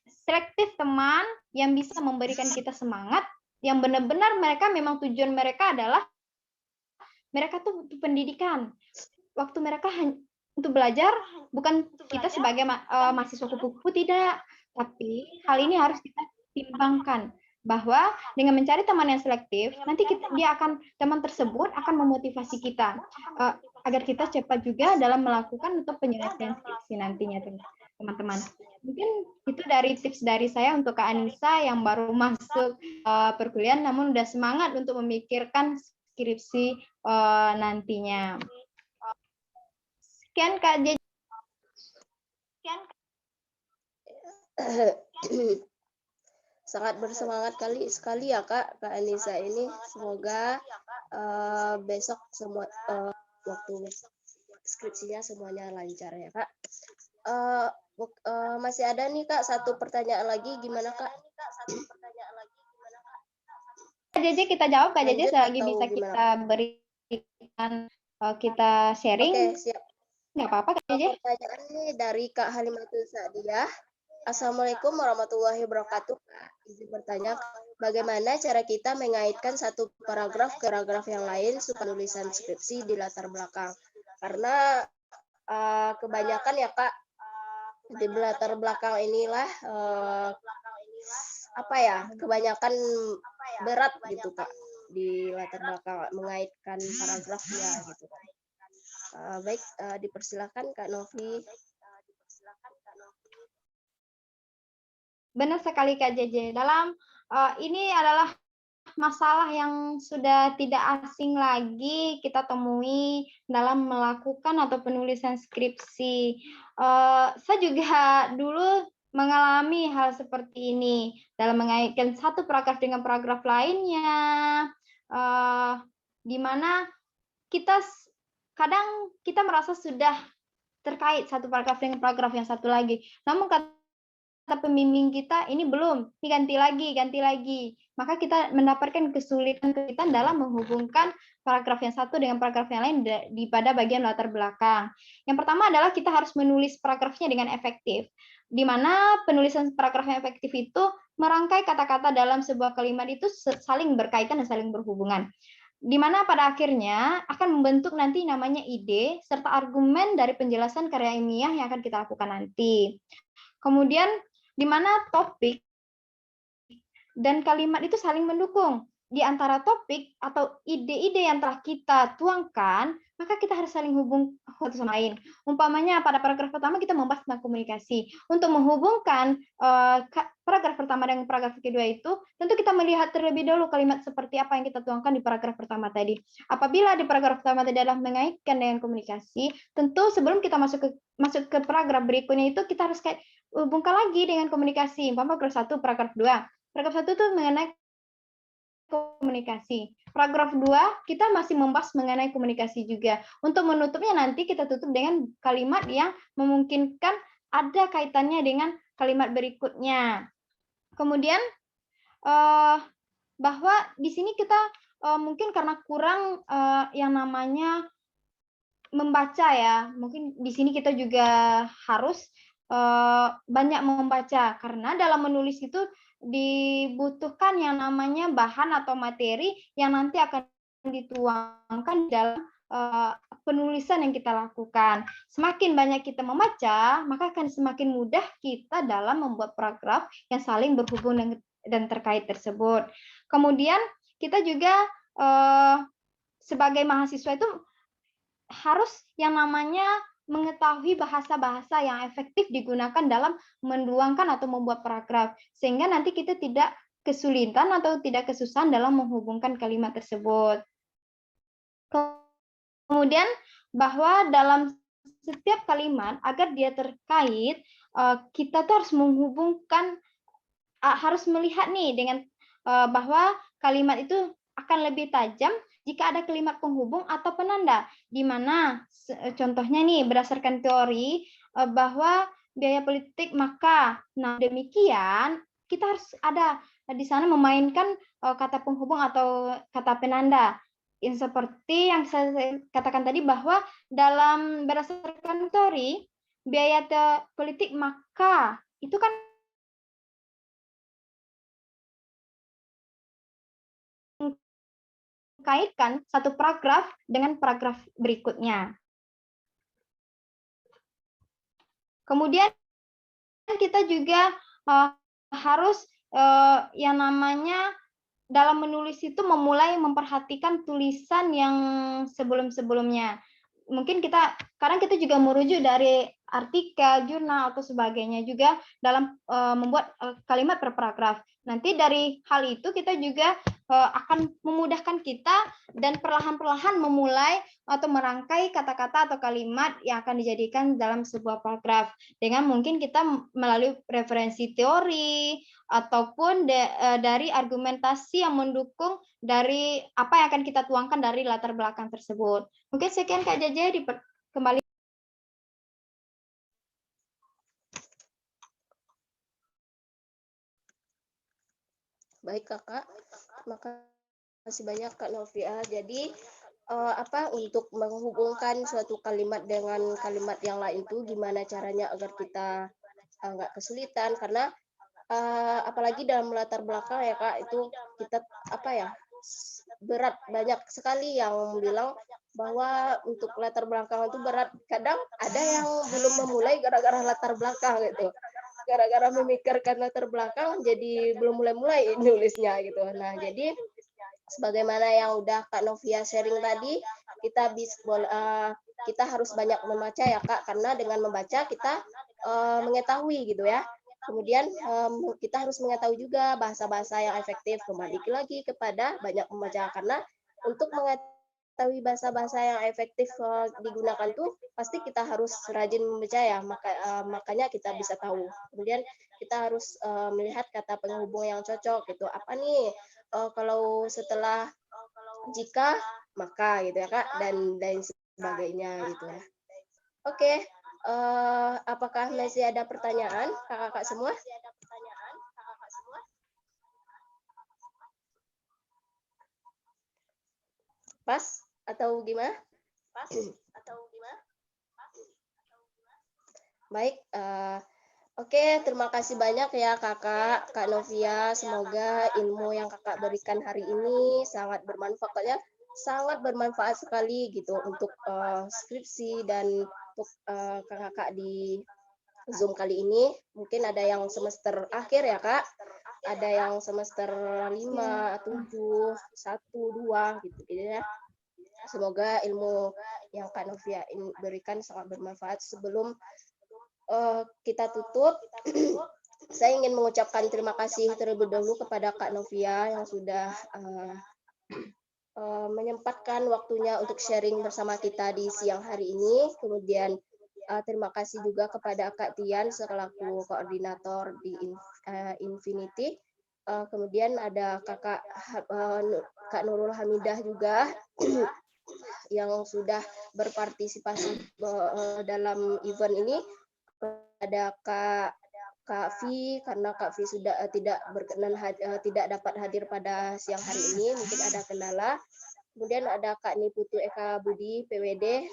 selektif teman yang bisa memberikan kita semangat, yang benar-benar mereka memang tujuan mereka adalah mereka tuh untuk pendidikan. Waktu mereka untuk belajar, bukan kita sebagai mahasiswa kupu-kupu, tidak. Tapi hal ini harus kita timbangkan bahwa dengan mencari teman yang selektif, nanti teman tersebut akan memotivasi kita agar kita cepat juga dalam melakukan untuk penyelesaian skripsi nantinya, teman-teman. Mungkin itu dari tips dari saya untuk Kak Anissa yang baru masuk perkuliahan namun udah semangat untuk memikirkan skripsi nantinya. Sekian Kak Jeje. Sangat bersemangat sekali ya Kak Anissa ini. Semoga besok semua waktu skripsinya semuanya lancar ya Kak. Masih ada nih Kak satu pertanyaan lagi, gimana Kak? Jeje kita jawab Kak Jeje selagi bisa gimana? kita berikan kita sharing. Oke, siap. Nggak apa-apa Kak Jeje. Pertanyaan ini dari Kak Halimatul Sa'diyah. Assalamualaikum warahmatullahi wabarakatuh. Izin bertanya, bagaimana cara kita mengaitkan satu paragraf ke paragraf yang lain supaya tulisan skripsi di latar belakang? Karena kebanyakan ya Kak, di latar belakang inilah kebanyakan berat gitu Kak, di latar belakang mengaitkan paragrafnya gitu. Baik, dipersilakan Kak Novi. Benar sekali Kak Jeje. Dalam ini adalah masalah yang sudah tidak asing lagi kita temui dalam melakukan atau penulisan skripsi. Saya juga dulu mengalami hal seperti ini dalam mengaitkan satu paragraf dengan paragraf lainnya, di mana kadang kita merasa sudah terkait satu paragraf dengan paragraf yang satu lagi. Namun kata pembimbing kita ini belum, diganti lagi. Maka kita mendapatkan kesulitan dalam menghubungkan paragraf yang satu dengan paragraf yang lain pada bagian latar belakang. Yang pertama adalah kita harus menulis paragrafnya dengan efektif, di mana penulisan paragraf yang efektif itu merangkai kata-kata dalam sebuah kalimat itu saling berkaitan dan saling berhubungan, di mana pada akhirnya akan membentuk nanti namanya ide serta argumen dari penjelasan karya ilmiah yang akan kita lakukan nanti. Kemudian di mana topik dan kalimat itu saling mendukung. Di antara topik atau ide-ide yang telah kita tuangkan, maka kita harus saling hubung satu sama lain. Umpamanya pada paragraf pertama kita membahas tentang komunikasi. Untuk menghubungkan paragraf pertama dengan paragraf kedua itu, tentu kita melihat terlebih dahulu kalimat seperti apa yang kita tuangkan di paragraf pertama tadi. Apabila di paragraf pertama tadi adalah mengaitkan dengan komunikasi, tentu sebelum kita masuk ke paragraf berikutnya itu kita harus hubungkan lagi dengan komunikasi. Paragraf 1, paragraf 2. Paragraf 1 itu mengenai komunikasi. Paragraf 2 kita masih membahas mengenai komunikasi juga. Untuk menutupnya nanti kita tutup dengan kalimat yang memungkinkan ada kaitannya dengan kalimat berikutnya. Kemudian bahwa di sini kita mungkin karena kurang yang namanya membaca ya. Mungkin di sini kita juga harus banyak membaca, karena dalam menulis itu dibutuhkan yang namanya bahan atau materi yang nanti akan dituangkan dalam penulisan yang kita lakukan. Semakin banyak kita membaca, maka akan semakin mudah kita dalam membuat paragraf yang saling berhubung dan terkait tersebut. Kemudian kita juga sebagai mahasiswa itu harus yang namanya mengetahui bahasa-bahasa yang efektif digunakan dalam menduangkan atau membuat paragraf, sehingga nanti kita tidak kesulitan atau tidak kesusahan dalam menghubungkan kalimat tersebut. Kemudian bahwa dalam setiap kalimat agar dia terkait, kita tuh harus menghubungkan, harus melihat nih dengan bahwa kalimat itu akan lebih tajam jika ada kalimat penghubung atau penanda, di mana contohnya nih berdasarkan teori bahwa biaya politik maka, nah demikian kita harus ada di sana memainkan kata penghubung atau kata penanda. Yang seperti yang saya katakan tadi bahwa dalam berdasarkan teori biaya politik maka itu kan kaitkan satu paragraf dengan paragraf berikutnya. Kemudian kita juga harus yang namanya dalam menulis itu memulai memperhatikan tulisan yang sebelum-sebelumnya. Mungkin kadang kita juga merujuk dari artikel, jurnal, atau sebagainya juga dalam membuat kalimat per paragraf. Nanti dari hal itu kita juga akan memudahkan kita dan perlahan-perlahan memulai atau merangkai kata-kata atau kalimat yang akan dijadikan dalam sebuah paragraf. Dengan mungkin kita melalui referensi teori, ataupun dari argumentasi yang mendukung dari apa yang akan kita tuangkan dari latar belakang tersebut. Mungkin sekian Kak Jaja, kembali. Baik Kakak, terima kasih banyak Kak Novia. Jadi untuk menghubungkan suatu kalimat dengan kalimat yang lain itu gimana caranya agar kita nggak kesulitan, karena apalagi dalam latar belakang ya Kak, itu kita berat, banyak sekali yang bilang bahwa untuk latar belakang itu berat. Kadang ada yang belum memulai gara-gara latar belakang gitu, gara-gara memikirkan latar belakang jadi belum mulai-mulai nulisnya gitu. Nah jadi sebagaimana yang udah Kak Novia sharing tadi, kita harus banyak membaca ya Kak, karena dengan membaca kita mengetahui gitu ya. Kemudian kita harus mengetahui juga bahasa-bahasa yang efektif. Kembali lagi kepada banyak membaca, karena untuk mengetahui bahasa-bahasa yang efektif digunakan tuh pasti kita harus rajin membaca ya, makanya kita bisa tahu. Kemudian kita harus melihat kata penghubung yang cocok gitu. Apa nih kalau setelah jika maka gitu ya Kak, dan lain sebagainya gitu ya. Oke. Apakah masih ada pertanyaan kakak-kakak semua? Pas atau gimana? Baik. Oke, terima kasih banyak ya Kak Novia. Semoga ilmu yang Kakak berikan hari ini sangat bermanfaat, sangat bermanfaat sekali gitu untuk skripsi dan untuk kakak di Zoom kali ini. Mungkin ada yang semester akhir ya Kak, ada yang semester 5, 7, 1, 2 gitu ya. Semoga ilmu yang Kak Novia berikan sangat bermanfaat. Sebelum kita tutup, saya ingin mengucapkan terima kasih terlebih dahulu kepada Kak Novia yang sudah menyempatkan waktunya untuk sharing bersama kita di siang hari ini. Kemudian terima kasih juga kepada Kak Tian selaku koordinator di Infinity. Kemudian ada Kak Nurul Hamidah juga yang sudah berpartisipasi dalam event ini. Ada Kak Vi, karena Kak Vi sudah tidak berkenan tidak dapat hadir pada siang hari ini, mungkin ada kendala. Kemudian ada Kak Niputu Eka Budi PWD,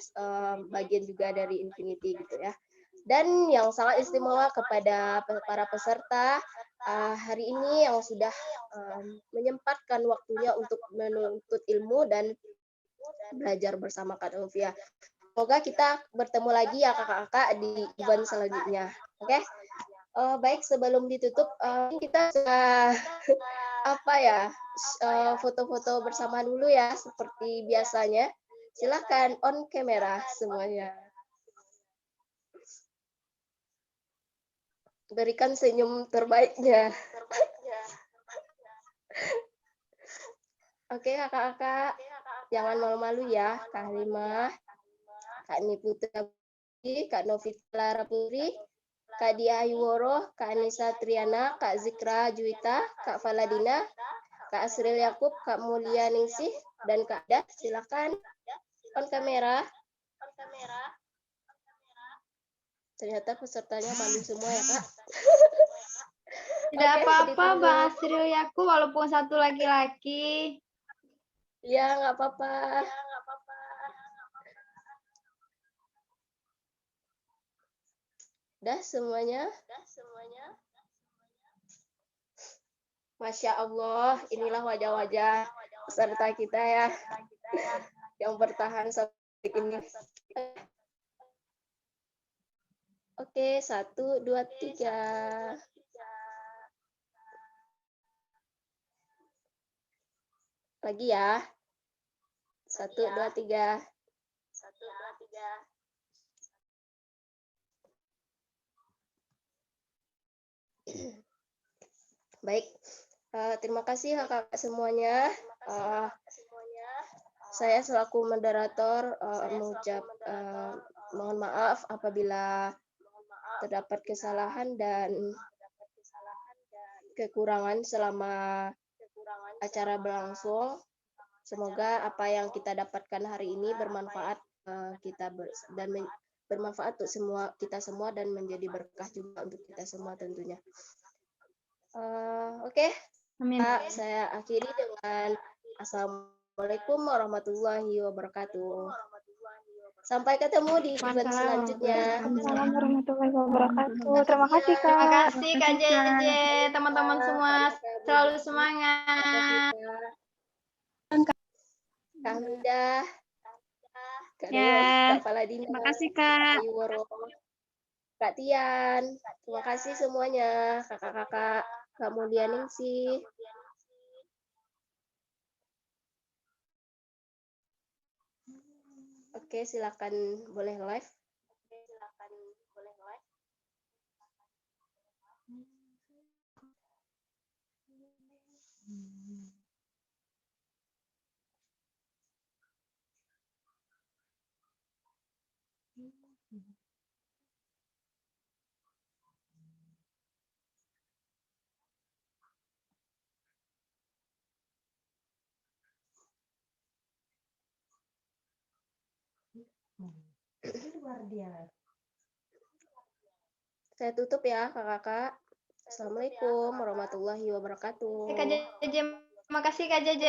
bagian juga dari Infinity gitu ya. Dan yang sangat istimewa kepada para peserta hari ini yang sudah menyempatkan waktunya untuk menuntut ilmu dan belajar bersama Kak Novia. Semoga kita bertemu lagi ya kakak-kakak di event selanjutnya. Oke. Baik, sebelum ditutup kita sudah apa ya, foto-foto bersama dulu ya, seperti biasanya. Silakan on kamera semuanya. Berikan senyum terbaiknya. Oke, kakak-kakak, jangan malu-malu ya. Kak Halimah, Kak Niputra, Kak Novita Putri, Kak Dia Ayuworo, Kak Anissa Triana, Kak Zikra Juwita, Kak Faladina, Kak Asril Yakub, Kak Mulia Ningsih, dan Kak Dah. Silakan on kamera. Ternyata pesertanya malu semua ya, Kak. Tidak Oke, apa-apa, ditunggu. Bang Asril Yaku, walaupun satu laki-laki. Ya, nggak apa-apa. Dah semuanya? Masya Allah, inilah wajah-wajah peserta kita ya, yang bertahan sampai ini. Oke, 1, 2, 3. Lagi ya. 1, 2, 3. Baik, terima kasih kakak semuanya. Saya selaku moderator mengucap mohon maaf apabila terdapat kesalahan dan kekurangan selama acara berlangsung. Semoga apa yang kita dapatkan hari ini bermanfaat bermanfaat untuk kita semua dan menjadi berkah juga untuk kita semua tentunya. Oke. Amin. Saya akhiri dengan Assalamualaikum warahmatullahi wabarakatuh. Sampai ketemu di event selanjutnya. Assalamualaikum warahmatullahi wabarakatuh. Terima kasih, Kak. Terima kasih Kak JJ, teman-teman semua selalu semangat. Kak Mida, Kak Ya, Kak Faladina, terima kasih, Kak. Ayuworo, Kak Tian, terima kasih semuanya, kakak-kakak, Kak Mulia Ningsih. Oke, silakan boleh live. Saya tutup ya, kakak-kakak. Assalamualaikum warahmatullahi wabarakatuh. Kak JJ, terima kasih Kak JJ,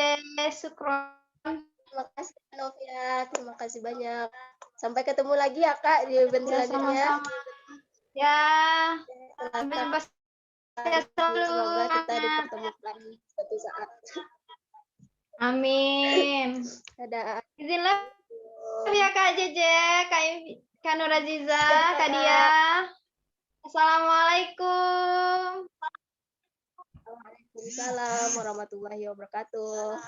syukron. Terima kasih Kak Novia, terima kasih banyak. Sampai ketemu lagi ya Kak di event Ya, selanjutnya. sama-sama. Ya, sampai jumpa. Semoga kita dipertemukan suatu saat. Amin. Dadah. Izin live ya Kak JJ, Kak Nur Aziza, Kak Dia. Assalamualaikum. Waalaikumsalam warahmatullahi wabarakatuh.